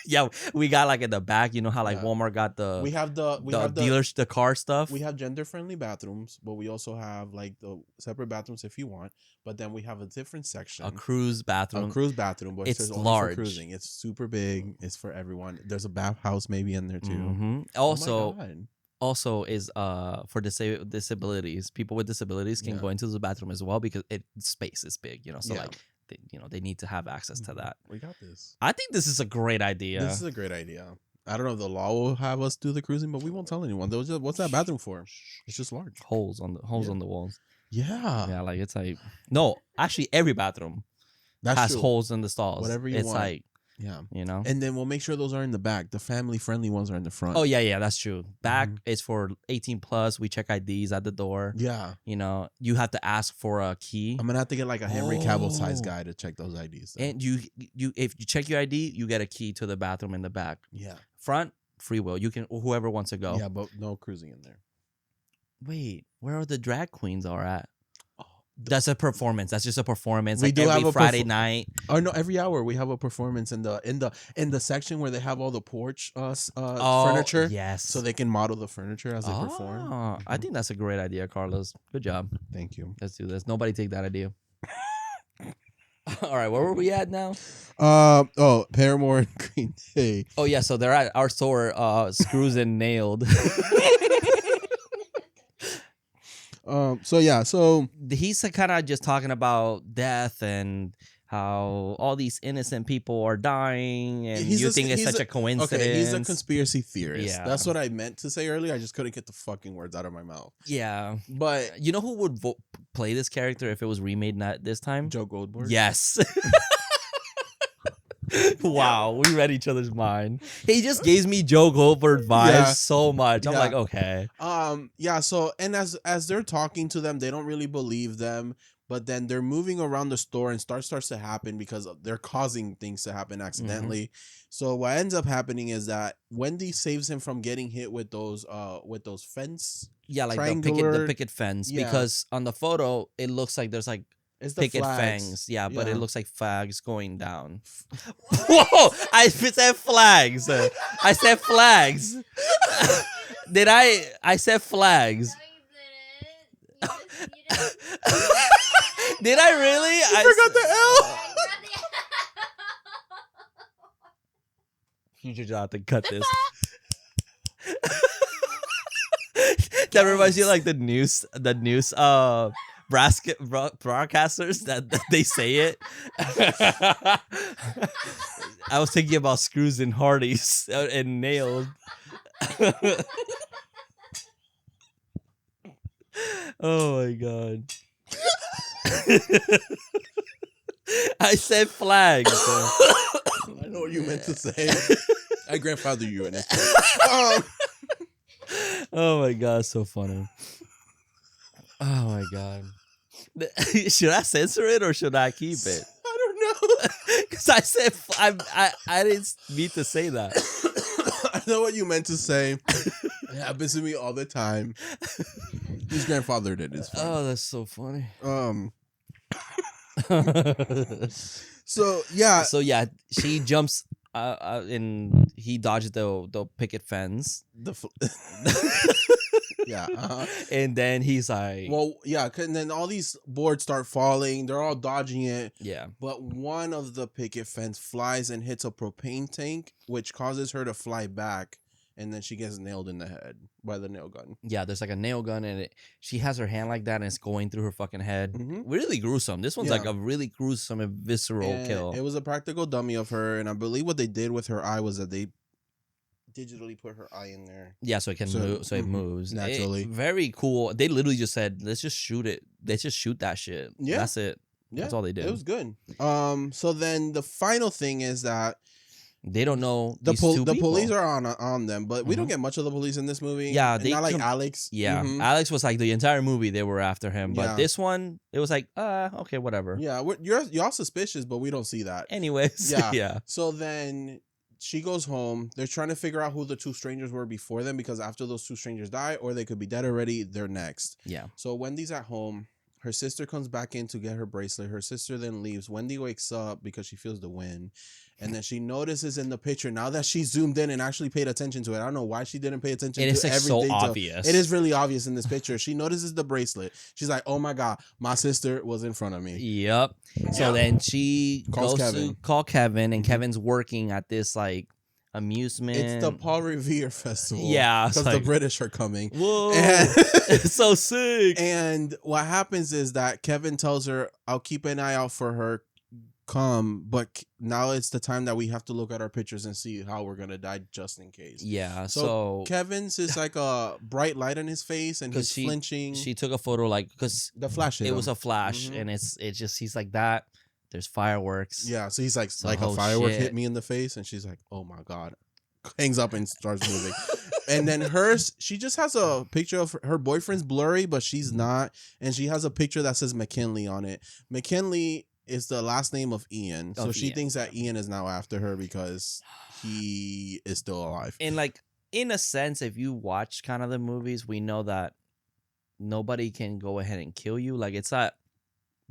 Yeah, we got like in the back. You know how like Yeah. Walmart got the We have the dealers, the car stuff. We have gender friendly bathrooms, but we also have like the separate bathrooms if you want. But then we have a different section. a cruise bathroom. A cruise bathroom, but It's it's only large. for cruising. It's super big. It's for everyone. There's a bathhouse maybe in there too. Mhm. Oh my Also, God. also is for disabilities. People with disabilities can Yeah. go into the bathroom as well because space is big. So Yeah. like they need to have access to that. We got this. I think this is a great idea. This is a great idea. I don't know if the law will have us do the cruising, but we won't tell anyone. They'll just, what's that bathroom for? It's just large. holes on Yeah. the walls. Yeah, Yeah, like it's like no, actually every bathroom that's has true. holes in the stalls. Whatever you it's want. like Yeah, you know. and then we'll make sure those are in the back. The family friendly ones are in the front. Oh yeah, that's true. Back Mhm. is for 18 plus. We check IDs at the door. Yeah, You have to ask for a key. I'm gonna have to get like a Henry Cavill size Oh. guy to check those IDs. though. And you if you check your ID, you get a key to the bathroom in the back. Yeah, Front, free will. You can whoever wants to go. Yeah, but no cruising in there. Wait, where are the drag queens are at? That's a performance. That's just a performance. We Like do every have a Friday night. Oh no! Every hour we have a performance in the section where they have all the porch furniture. Yes. So they can model the furniture as they perform. I think that's a great idea, Carlos. Good job. Thank you. Let's do this. Nobody take that idea. All right, where were we at now? Paramore and Green Day. Oh yeah, so they're at our store, Screws and Nailed. So He's kind of just talking about death and how all these innocent people are dying, and you think it's such a coincidence. Okay, he's a conspiracy theorist. Yeah. That's what I meant to say earlier. I just couldn't get the fucking words out of my mouth. Yeah, But you know who would play this character if it was remade not this time? Joe Goldberg. Yes. Wow, we read each other's mind. He just gives me Joe Goldberg vibes so much. I'm like, okay. So and as they're talking to them, they don't really believe them. But then they're moving around the store and starts to happen because they're causing things to happen accidentally. Mm-hmm. So what ends up happening is that Wendy saves him from getting hit with those fence. Yeah, like the picket fence. Yeah. Because on the photo, it looks like there's like it's the picket flags. fangs. Yeah, but it looks like flags going down. Whoa! I said flags. I said flags. Did I? I said flags. No, you didn't. Did I really? I forgot the L. You should have to cut this. That reminds you of like the news broadcasters that they say it. I was thinking about Screws and Hardys and Nailed. Oh my god. I said flags. I know what you meant to say. I grandfather you in it. Oh my god, so funny. Oh my god. Should I censor it or should I keep it? I don't know. Because I said I didn't mean to say that. I know what you meant to say. It happens to me all the time. His grandfather did it. Oh, that's so funny. So yeah, she jumps and he dodges the picket fence. Yeah. And then he's like, well, yeah, and then all these boards start falling. They're all dodging it. Yeah. But one of the picket fence flies and hits a propane tank, which causes her to fly back. And then she gets nailed in the head by the nail gun. Yeah, there's like a nail gun, and she has her hand like that, and it's going through her fucking head. Mm-hmm. Really gruesome. This one's like a really gruesome and visceral kill. It was a practical dummy of her, and I believe what they did with her eye was that they digitally put her eye in there. Yeah, so it can move, so it moves naturally. Very cool. They literally just said, "Let's just shoot it. Let's just shoot that shit." Yeah, that's it. Yeah, that's all they did. It was good. So then the final thing is that. They don't know the police are on them, but we don't get much of the police in this movie. Yeah, they not like Alex. Yeah, Alex was like the entire movie they were after him, but this one it was like, okay, whatever. Yeah, you're suspicious, but we don't see that. Anyways, yeah. So then she goes home. They're trying to figure out who the two strangers were before them because after those two strangers die, or they could be dead already, they're next. Yeah. So Wendy's at home. Her sister comes back in to get her bracelet. Her sister then leaves. Wendy wakes up because she feels the wind. And then she notices in the picture, now that she zoomed in and actually paid attention to it, I don't know why she didn't pay attention to it. It's like every so detail. obvious. It is really obvious in this picture. She notices the bracelet. She's like, oh my God, my sister was in front of me. Yep. So then she goes to call Kevin, and Kevin's working at this like amusement. It's the Paul Revere Festival. Yeah. Because the British are coming. Whoa. It's so sick. And what happens is that Kevin tells her, I'll keep an eye out for her. Come, but now it's the time that we have to look at our pictures and see how we're gonna die just in case. Yeah. So Kevin's is like a bright light on his face and he's flinching. She took a photo like because the flash. It was a flash, and it's just he's like that. There's fireworks. Yeah. So he's like a firework hit me in the face, and she's like, oh my God, hangs up and starts moving. And then she just has a picture of her boyfriend's blurry, but she's not, and she has a picture that says McKinley on it. McKinley is the last name of Ian. So she thinks that Ian is now after her because he is still alive. And like in a sense, if you watch kind of the movies, we know that nobody can go ahead and kill you. Like, it's not,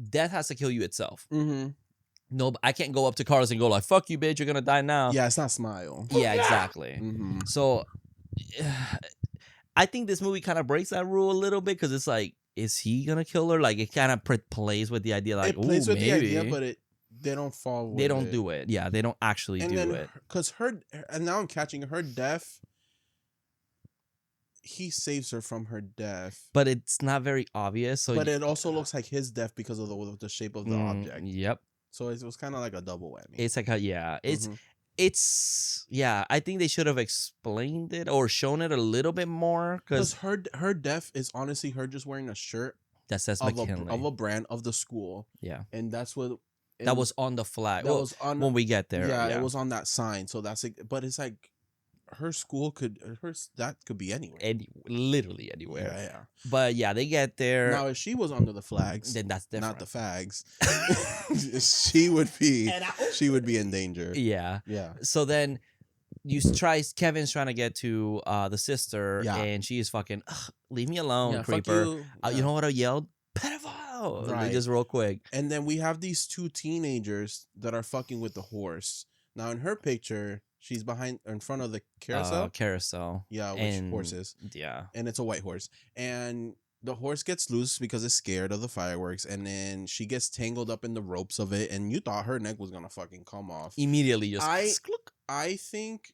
death has to kill you itself. Mm-hmm. No, I can't go up to Carlos and go like, fuck you, bitch, you're gonna die now. Yeah, it's not Smile. Yeah, exactly. Mm-hmm. So I think this movie kind of breaks that rule a little bit because it's like, is he gonna kill her? Like, it kind of plays with the idea, like, It plays ooh, with maybe. the idea, but they don't fall. They don't do it. Yeah, they don't actually and do then, it. Because and now I'm catching her death. He saves her from her death, But it's not very obvious. So but it also looks like his death because of the shape of the object. Yep. So it was kind of like a double whammy. It's like Mhm. it's I think they should have explained it or shown it a little bit more Because because her death is honestly her just wearing a shirt that says of McKinley. a brand of the school, Yeah, and that's what that was on the flag. that Well, was on. when we get there. Yeah, Yeah, it was on that sign. So that's like, but it's like her school that could be anywhere. literally anywhere. Yeah. But yeah, they get there. Now, if she was under the flags, Then that's different. not the fags, she would be in danger. Yeah. Yeah. So then Kevin's trying to get to the sister, Yeah. and she is fucking leave me alone, Yeah, fuck creeper. you. You Yeah. know what I yelled? Pedophile! Like, Right. just real quick. And then we have these two teenagers that are fucking with the horse. Now, in her picture, she's in front of the carousel. Carousel. Yeah, which and- horses. Yeah. And it's a white horse. And the horse gets loose because it's scared of the fireworks. And then she gets tangled up in the ropes of it. And you thought her neck was going to fucking come off. Immediately just I think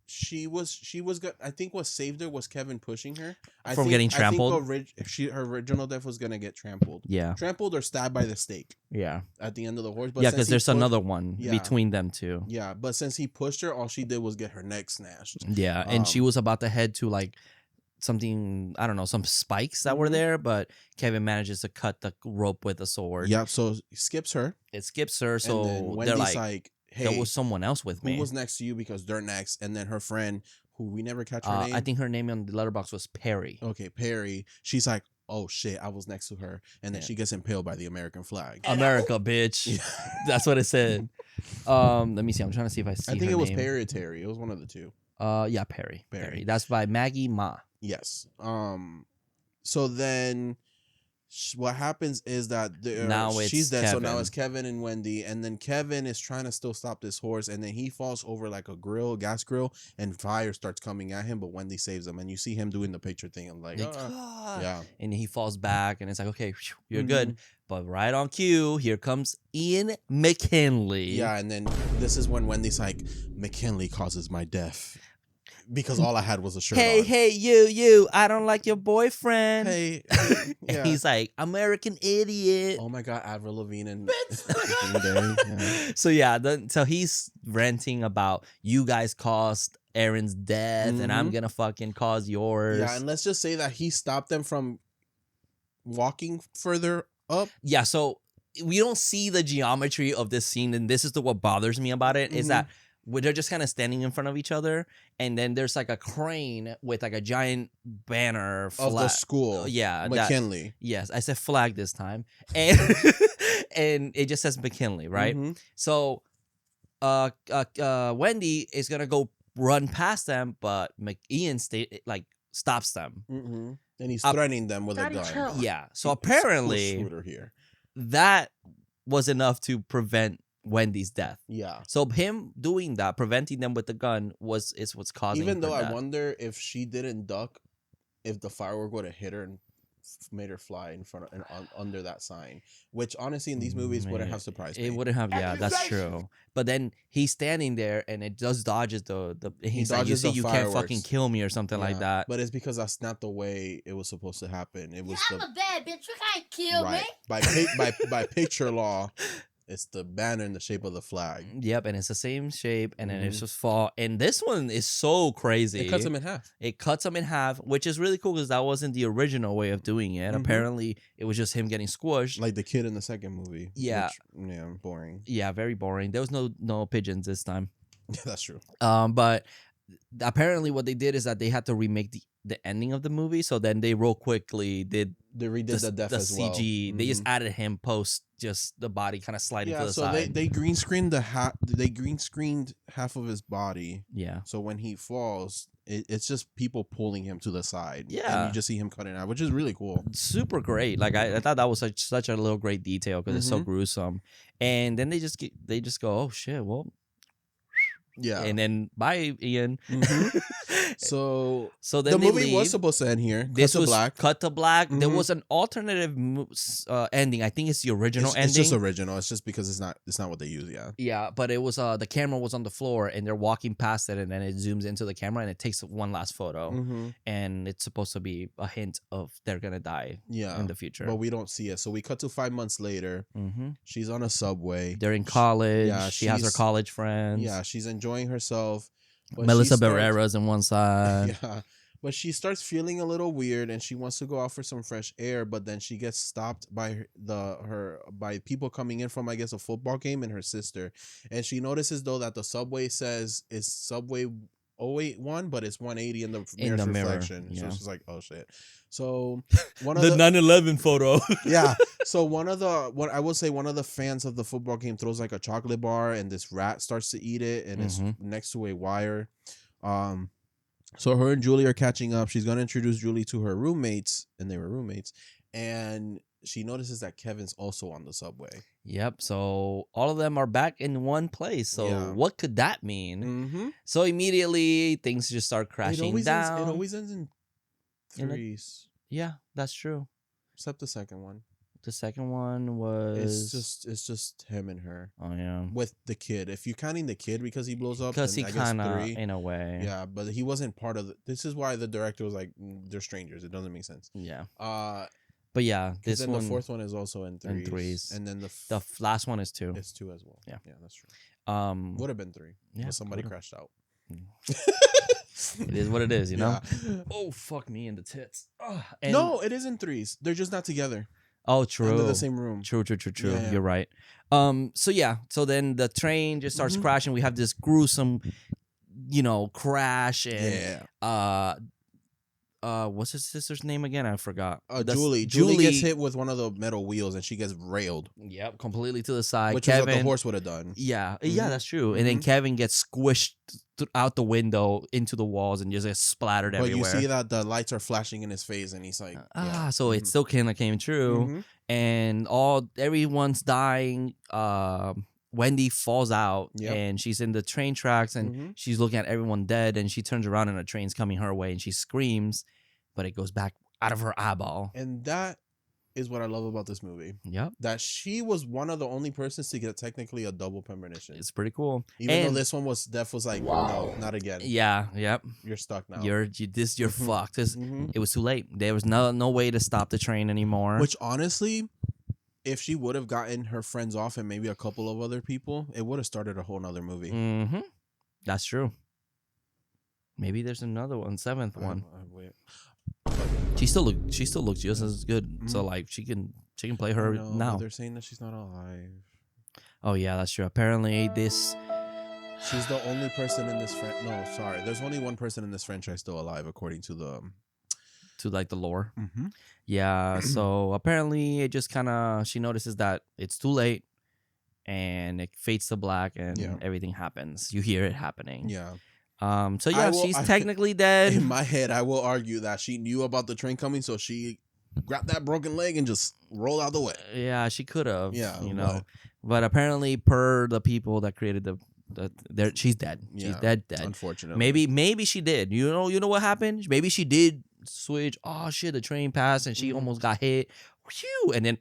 she was good. I think what saved her was Kevin pushing her. From getting trampled? I think her original death was going to get trampled. Yeah. Trampled or stabbed by the stake Yeah. at the end of the horse. But Yeah, since because he there's pushed- another one Yeah. between them two. Yeah, but since he pushed her, all she did was get her neck snatched. Yeah. And she Um, was about to head to like something, I don't know, some spikes that were Mhm. there, but Kevin manages to cut the rope with a sword. Yeah, so he skips her. It skips her, And so then they're Wendy's like, hey, there was someone else with who me. was next to you because they're next. And then her friend, who we never catch her name. I think her name on the letterbox was Perry. Okay, Perry. She's like, oh shit, I was next to her. And then Yeah. she gets impaled by the American flag. America, bitch. Yeah. That's what it said. Let me see. I'm trying to see if I see. I think her it was name. Perry or Terry. It was one of the two. Yeah, Perry. Perry. That's by Maggie Ma. Yes. So then what happens is that Now it's she's dead. So now Kevin. it's Kevin and Wendy. And then Kevin is trying to still stop this horse. And then he falls over like a gas grill, and fire starts coming at him. But Wendy saves him. And you see him doing the picture thing. I'm like, Like, yeah. And he falls back, and it's like, okay, phew, you're Mhm. good. But right on cue, here comes Ian McKinley. Yeah. And then this is when Wendy's like, McKinley causes my death. Because all I had was a shirt Hey, on. hey, you! I don't like your boyfriend. Hey. And Yeah. he's like, American idiot. Oh my God, Avril Lavigne and Green Day. Yeah. So yeah, so he's ranting about you guys caused Aaron's death, and I'm Mhm. gonna fucking cause yours. Yeah, and let's just say that he stopped them from walking further up. Yeah, so we don't see the geometry of this scene, and this is what bothers me about it, is Mhm. that they're just kind of standing in front of each other, and then there's like a crane with like a giant banner Of the school. Yeah, that- McKinley. yes, I said flag this time, and and it just says McKinley, right? Mhm. So, Wendy is gonna go run past them, but Ian stops them. Mhm. And he's Up- threatening them with a Daddy, gun. chill. Yeah. So School apparently shooter here. that was enough to prevent Wendy's death. Yeah. So him doing that, preventing them with the gun, is what's causing. Even though her I death. wonder if she didn't duck, if the firework would have hit her and made her fly in front of and under that sign, which honestly in these movies wouldn't have surprised me. It wouldn't have. Yeah, that's Accusation. true. But then he's standing there, and it just dodges the. He's like, you dodges see, the you can't fucking fireworks. kill me or something like Yeah, that. But it's because that's not the way it was supposed to happen. It was I'm the a bad bitch. You can't kill right me. by picture law. It's the banner in the shape of the flag. Yep, and it's the same shape, and then it's Mhm. just fall. And this one is so crazy. It cuts them in half. It cuts him in half, which is really cool because that wasn't the original way of doing it. Mhm. Apparently, it was just him getting squished. Like the kid in the second movie. Yeah. Which, yeah, boring. Yeah, very boring. There was no pigeons this time. Yeah, that's true. But apparently what they did is that they had to remake the ending of the movie. So then they real quickly did They redid the death the as well. CG. They just added him post just the body kind of sliding to the so side. they green screened they green screened half of his body. Yeah. So when he falls, it's just people pulling him to the side. Yeah. And you just see him cutting out, which is really cool. Super great. Like I thought that was such a little great detail because it's so gruesome. And then they just go, oh shit, well. Yeah. And then bye, Ian. So then the they movie was leave. supposed to end here. This Cut to was black. cut to black. There Mhm. was an alternative ending. I think it's the original ending. It's just original. It's just because it's not what they use. Yeah. Yeah, but it was the camera was on the floor and they're walking past it and then it zooms into the camera and it takes one last photo and it's supposed to be a hint of they're gonna die in the future. But we don't see it. So we cut to 5 months later. She's on a subway. They're in college. Yeah, she has her she's- college friends. Yeah, she's enjoying herself. But Melissa she starts- Barrera's in one side. Yeah. But she starts feeling a little weird and she wants to go out for some fresh air, but then she gets stopped by by people coming in from, I guess, a football game and her sister. And she notices though that the subway says it's subway 081, but it's 180 in the mirror's reflection. Yeah. So she's like, oh shit. So one of The the 9/11 photo. yeah. So one of the fans of the football game throws like a chocolate bar and this rat starts to eat it and it's next to a wire. So her and Julie are catching up. She's gonna introduce Julie to her roommates, and they were roommates. And she notices that Kevin's also on the subway. Yep. So all of them are back in one place. So Yeah. what could that mean? Mm-hmm. So immediately things just start crashing down. It always ends in threes, Yeah, that's true. except the second one. The second one was It's just him and her oh yeah, with the kid. If you're counting the kid because he blows up, because he then I guess kind of 3. in a way. Yeah, but he wasn't part of this is why the director was like, they're strangers. It doesn't make sense. Yeah. But But yeah, this then one the fourth one is also in threes. And then the last one is 2. it's 2 as well. Yeah. Yeah, that's true. Would have been 3. Yeah, But somebody would've. crashed out. It is what it is, you know. Yeah. Oh fuck me in the tits. Ugh. And- No, it is in 3s. They're just not together. Oh, true. Under the same room. True. Yeah. You're right. So then the train just starts Mhm. crashing. We have this gruesome, crash and what's his sister's name again? I forgot. Julie. Julie gets hit with one of the metal wheels and she gets railed, Yep, completely to the side. which Kevin, is what the horse would have done. Yeah, Mhm. yeah, that's true. And then Mhm. Kevin gets squished out the window into the walls and just gets splattered But everywhere. you see that the lights are flashing in his face and he's like, yeah. So it still kind of came true. Mhm. And everyone's dying. Wendy falls out Yep. and she's in the train tracks and Mhm. she's looking at everyone dead and she turns around and a train's coming her way and she screams, but it goes back out of her eyeball. And that is what I love about this movie. Yep. That she was one of the only persons to get technically a double premonition. It's pretty cool. Even though And- this one was like, no, not again. Yeah, yep. You're stuck now. You're Mhm. fucked. Mhm. It was too late. There was no way to stop the train anymore. Which honestly, if she would have gotten her friends off and maybe a couple of other people, it would have started a whole nother movie. Mm-hmm. That's true. Maybe there's another one, 7th one. Wait. She still looks just as good. So Mhm. like she can play her No, now. but they're saying that she's not alive. Oh yeah, that's true. Apparently She's the only person in this No, sorry. There's only one person in this franchise still alive, according to the. to like the lore. Mm-hmm. Yeah. So apparently it just kind of she notices that it's too late, and it fades to black, and Yeah. everything happens. You hear it happening. Yeah. So yeah, she's technically dead. In my head, I will argue that she knew about the train coming, so she grabbed that broken leg and just rolled out the way. Yeah, she could have. Yeah, you know. But apparently, per the people that created she's dead. She's Yeah, dead. Unfortunately. Maybe she did. You know what happened? Maybe she did switch. Oh shit, the train passed and she almost got hit. Whew, and then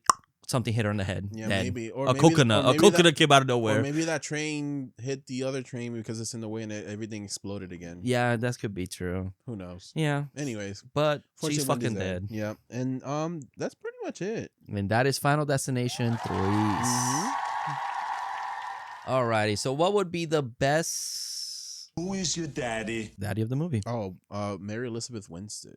something hit her in the head. Yeah, dead. maybe. Or a maybe, coconut. or A maybe coconut came out of Or nowhere. maybe that train hit the other train because it's in the way and everything exploded again. Yeah, that could be true. Who knows? Yeah, Anyways, but fortunately, she's fucking Wendy's dead. Yeah, and that's pretty much it. And that is Final Destination 3. Mhm. Alrighty, so what would be the best Who is your daddy? daddy of the movie? Oh, Mary Elizabeth Winstead.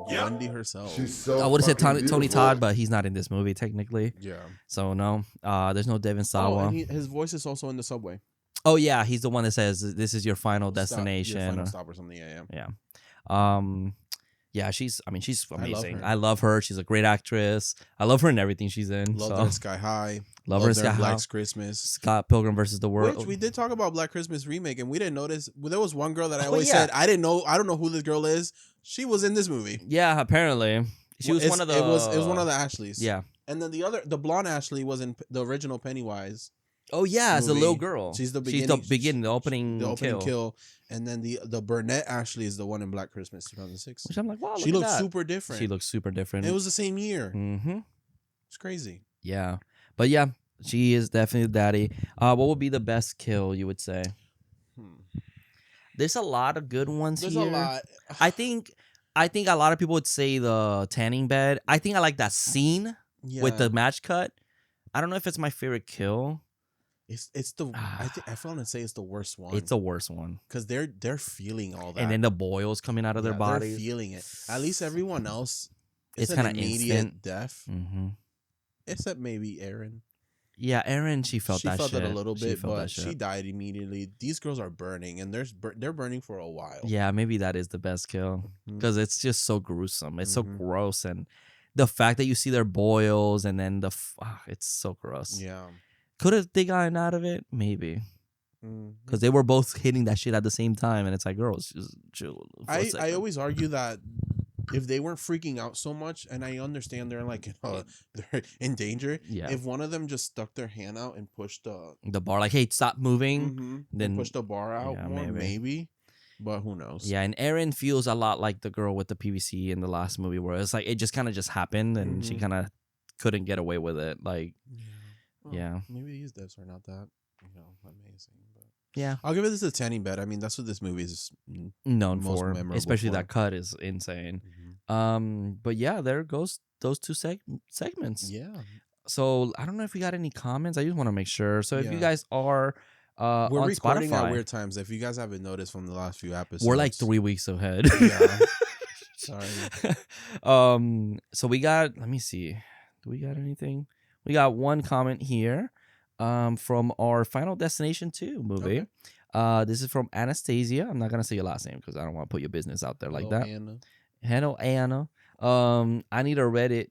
Yep. Wendy herself. I would have said Tony Todd, but he's not in this movie technically. Yeah. So no, there's no Devin Oh, Sawa. and his voice is also in the subway. Oh yeah, he's the one that says this is your final Stop, destination. your final stop or something. Yeah. Yeah. Yeah, she's love amazing. her. I love her. She's a great actress. I love her in everything she's in. Love so. her in Sky High. Love her in her Sky High. Black Christmas. Scott Pilgrim versus the World. Which we did talk about Black Christmas remake, and we didn't notice. Well, there was one girl that I Oh, always yeah. said I didn't know. I don't know who this girl is. She was in this movie. Yeah, apparently she was one of the. It was one of the Ashleys. Yeah. And then the blonde Ashley was in the original Pennywise. Oh yeah, as a movie. little girl. She's the She's beginning. the opening. The opening kill. kill. And then the brunette Ashley is the one in Black Christmas 2006. Which I'm like, wow, She look looks at that. super different. She looks super different. It was the same year. Mm-hmm. It's crazy. Yeah, but yeah, she is definitely the daddy. What would be the best kill you would say? There's a lot of good ones There's here. a lot. I think a lot of people would say the tanning bed. I think I like that scene with the match cut. I don't know if it's my favorite kill. It's the I want to say it's the worst one. It's the worst one. Because they're feeling all that. And then the boils coming out of their bodies. They're feeling it. At least everyone else, It's an kinda immediate instant. death. Mm-hmm. Except maybe Erin. Yeah, Erin, she felt that shit. She felt it a little bit, felt but that shit. she died immediately. These girls are burning, and they're burning for a while. Yeah, maybe that is the best kill Mhm. because it's just so gruesome. It's so Mhm. gross, and the fact that you see their boils and then it's so gross. Yeah. Could have they gotten out of it? Maybe Mhm. because they were both hitting that shit at the same time, and it's like, girls, just chill. For a I second. always argue that if they weren't freaking out so much, and I understand they're like they're in danger. Yeah. If one of them just stuck their hand out and pushed the bar, like, hey, stop moving. then Then- push the bar out yeah, more, maybe. maybe. But who knows? Yeah, and Erin feels a lot like the girl with the PVC in the last movie, where it's like it just kind of just happened, and she Mhm. kind of couldn't get away with it. Like, Well, Yeah. Maybe these devs are not that amazing. But yeah, I'll give it this a tanning bed. I mean, that's what this movie is. known most for, memorable especially for. that cut is insane. Mhm. But yeah, there goes those two segments. Yeah. So I don't know if we got any comments. I just want to make sure. So if you Yeah. guys are We're on recording Spotify, at weird times. If you guys haven't noticed from the last few episodes, we're like 3 weeks ahead. Yeah. Sorry. So we got. Let me see. Do we got anything? We got one comment here. From our Final Destination 2 movie. This is from Anastasia. I'm not gonna say your last name because I don't want to put your business out there like Hello, that. Anna. Hello, Anna. I need a Reddit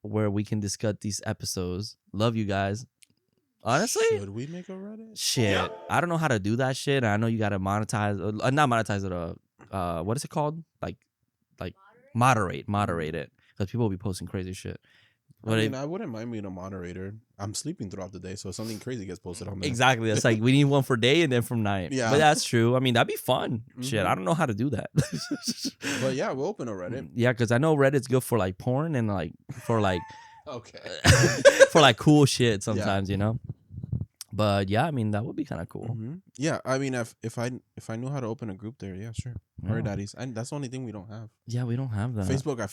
where we can discuss these episodes. Love you guys. Honestly, Should we make a Reddit? shit. I don't know how to do that shit. I know you gotta monetize, not monetize it. What is it called? Like moderate it because people will be posting crazy shit. I mean, I wouldn't mind being a moderator. I'm sleeping throughout the day, so if something crazy gets posted on there. Exactly. It's like we need one for day and then from night. Yeah. But that's true. I mean, that'd be fun. Shit, Mhm. I don't know how to do that. But yeah, we'll open a Reddit. Yeah, because I know Reddit's good for like porn and like for like Okay. for like cool shit sometimes, you know. But yeah, I mean that would be kind of cool. Mhm. Yeah, I mean, if I knew how to open a group there, yeah, sure. Horror Yeah. Daddies. That's the only thing we don't have. Yeah, we don't have that. Facebook, I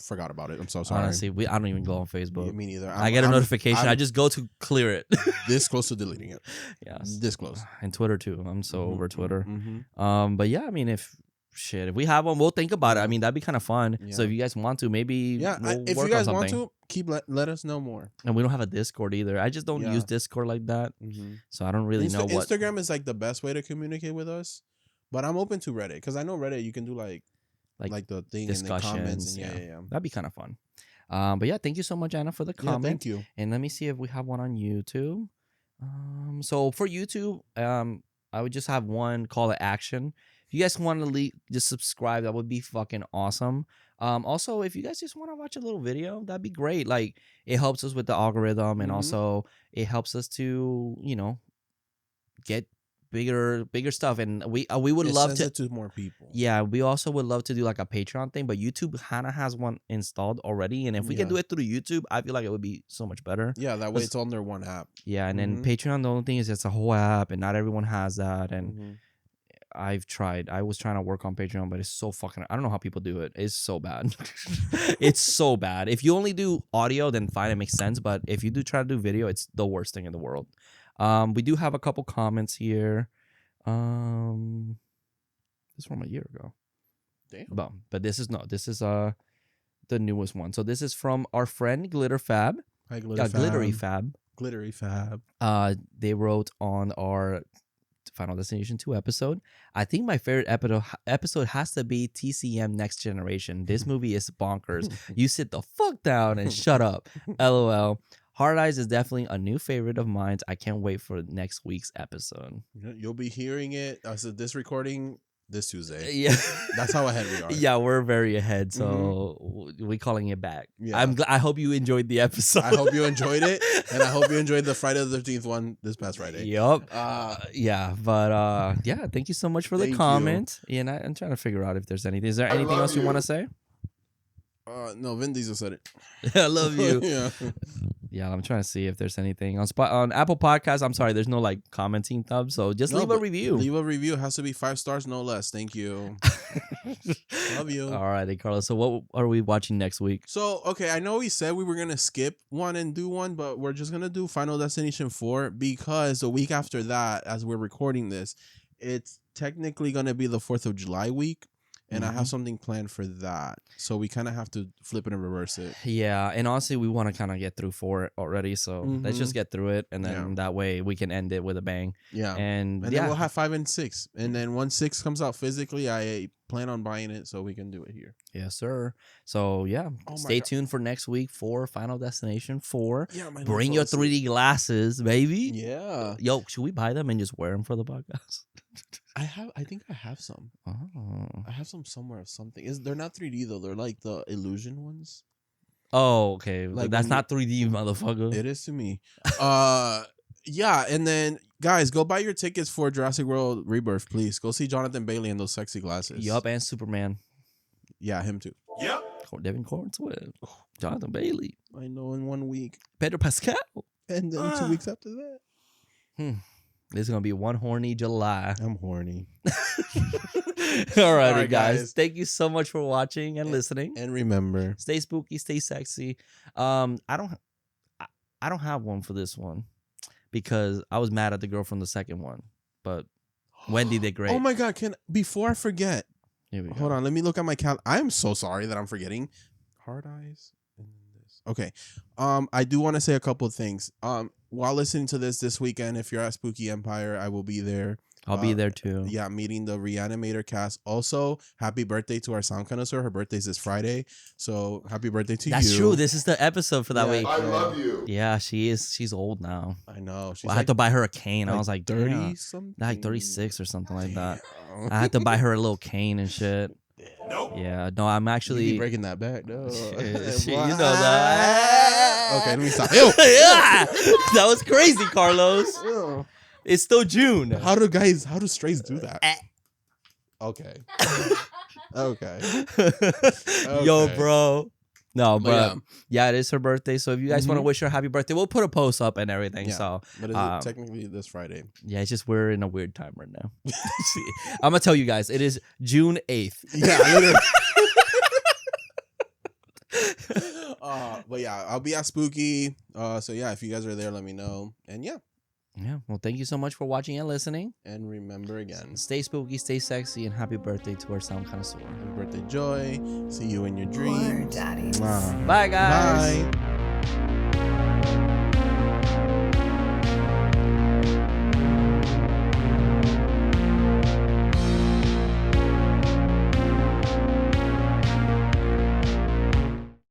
forgot about it. I'm so sorry. Honestly, I don't even go on Facebook. Me neither. I get a notification. I just go to clear it. this close to deleting it. Yes. This close. And Twitter too. I'm so over Twitter. Mhm. But yeah, I mean if we have one, we'll think about it. I mean that'd be kind of fun. So Yeah. if you guys want to, maybe Yeah, we'll if work you guys on want something. to, let us know more. And we don't have a Discord either. I just don't Yeah. use Discord like that, Mm-hmm. so I don't really know what. Instagram is like the best way to communicate with us, but I'm open to Reddit because I know Reddit you can do like the thing in the comments. discussions, And yeah. yeah. That'd be kind of fun. But yeah, thank you so much, Anna, for the Yeah, comment. thank you. And let me see if we have one on YouTube. So for YouTube, I would just have one call to action. If you guys want to just subscribe, that would be fucking awesome. Also, if you guys just want to watch a little video, that'd be great. Like it helps us with the algorithm, and Mhm. also it helps us to get bigger stuff. And we would It love sends to. it to more people. Yeah, we also would love to do like a Patreon thing, but YouTube kind of has one installed already. And if we can Yeah. do it through YouTube, I feel like it would be so much better. Yeah, that way Let's- it's on their one app. Yeah, and then Mhm. Patreon, the only thing is it's a whole app, and not everyone has that. And Mhm. I've tried. I was trying to work on Patreon, but it's so fucking. I don't know how people do it. It's so bad. It's so bad. If you only do audio, then fine, it makes sense. But if you do try to do video, it's the worst thing in the world. We do have a couple comments here. This is from a year ago. Damn. But this is the newest one. So this is from our friend Glitter Fab. Hi, Glitter Glittery Fab. Fab. Glittery Fab. They wrote on our Final Destination 2 episode. I think my favorite episode has to be TCM Next Generation. This movie is bonkers. You sit the fuck down and shut up. LOL. Hard Eyes is definitely a new favorite of mine. I can't wait for next week's episode. You'll be hearing it. So this recording this Tuesday. Yeah. That's how ahead we are. Yeah, we're very ahead. So we're calling it back. Yeah. I hope you enjoyed the episode. I hope you enjoyed it. And I hope you enjoyed the Friday the 13th one this past Friday. Yup. Yeah, but yeah, thank you so much for the Thank comment. Yeah, and I'm trying to figure out if there's anything. Is there anything else you want to say? No, Vin Diesel said it. I love you. Yeah. Yeah, I'm trying to see if there's anything on Apple Podcasts. I'm sorry, there's no like commenting tab, so just leave a review. Leave a review. It has to be 5 stars, no less. Thank you. Love you. All righty, Carlos. So what are we watching next week? So, okay, I know we said we were going to skip one and do one, but we're just going to do Final Destination 4 because the week after that, as we're recording this, it's technically going to be the 4th of July week. And I have something planned for that. So we kind of have to flip it and reverse it. Yeah. And honestly, we want to kind of get through 4 already. So let's just get through it. And then that way we can end it with a bang. Yeah. And then we'll have 5 and 6. And then once 6 comes out physically, I plan on buying it so we can do it here. Yes, sir. So yeah, stay tuned for next week for Final Destination 4. Yeah, bring your 3D glasses, baby. Yeah. Yo, should we buy them and just wear them for the podcast? I think I have some. Oh. I have some somewhere of something. They're not 3D though. They're like the illusion ones. Oh, okay. Like that's not 3D, motherfucker. It is to me. Yeah, and then guys, go buy your tickets for Jurassic World Rebirth, please. Go see Jonathan Bailey in those sexy glasses. Yup, and Superman. Yeah, him too. Yep. Devin Cornswell. Jonathan Bailey. I know in 1 week. Pedro Pascal. And then 2 weeks after that. This is going to be one horny July. I'm horny. All right, guys. Thank you so much for watching and listening. And remember, stay spooky, stay sexy. I don't have one for this one because I was mad at the girl from the second one, but Wendy did great. Oh my God! Before I forget, Here we go. hold on. Let me look at my calendar. I am so sorry that I'm forgetting. Hard Eyes. And this. Okay. I do want to say a couple of things. While listening to this weekend, if you're at Spooky Empire, I will be there. I'll be there too. Yeah, meeting the Reanimator cast. Also, happy birthday to our sound connoisseur. Her birthday's this Friday, so happy birthday to you. That's true. This is the episode for that week. I love you. Yeah, she is. She's old now. I know. I had to buy her a cane. I was like 30 damn. something, Like 36 or something like that. Damn. I had to buy her a little cane and shit. Nope. Yeah, no, I'm You actually be breaking that back, though. you know that. Okay, let me stop. Ew. Yeah, that was crazy, Carlos. Ew. It's still June. How do strays do that? Okay. Okay. Yo, Okay. bro. No, But but yeah, it is her birthday. So if you guys want to Mhm. wish her a happy birthday, we'll put a post up and everything. Yeah. So But it's technically this Friday. yeah, it's just we're in a weird time right now. I'm gonna tell you guys, it is June 8th. Yeah, literally. But yeah, I'll be at Spooky. So yeah, if you guys are there, let me know. And yeah. Yeah. Well, thank you so much for watching and listening. And remember again, Stay spooky, stay sexy, and happy birthday to our sound connoisseur. happy birthday, Joy. See you in your dreams. Horror Daddies. Mwah. Bye, guys. Bye.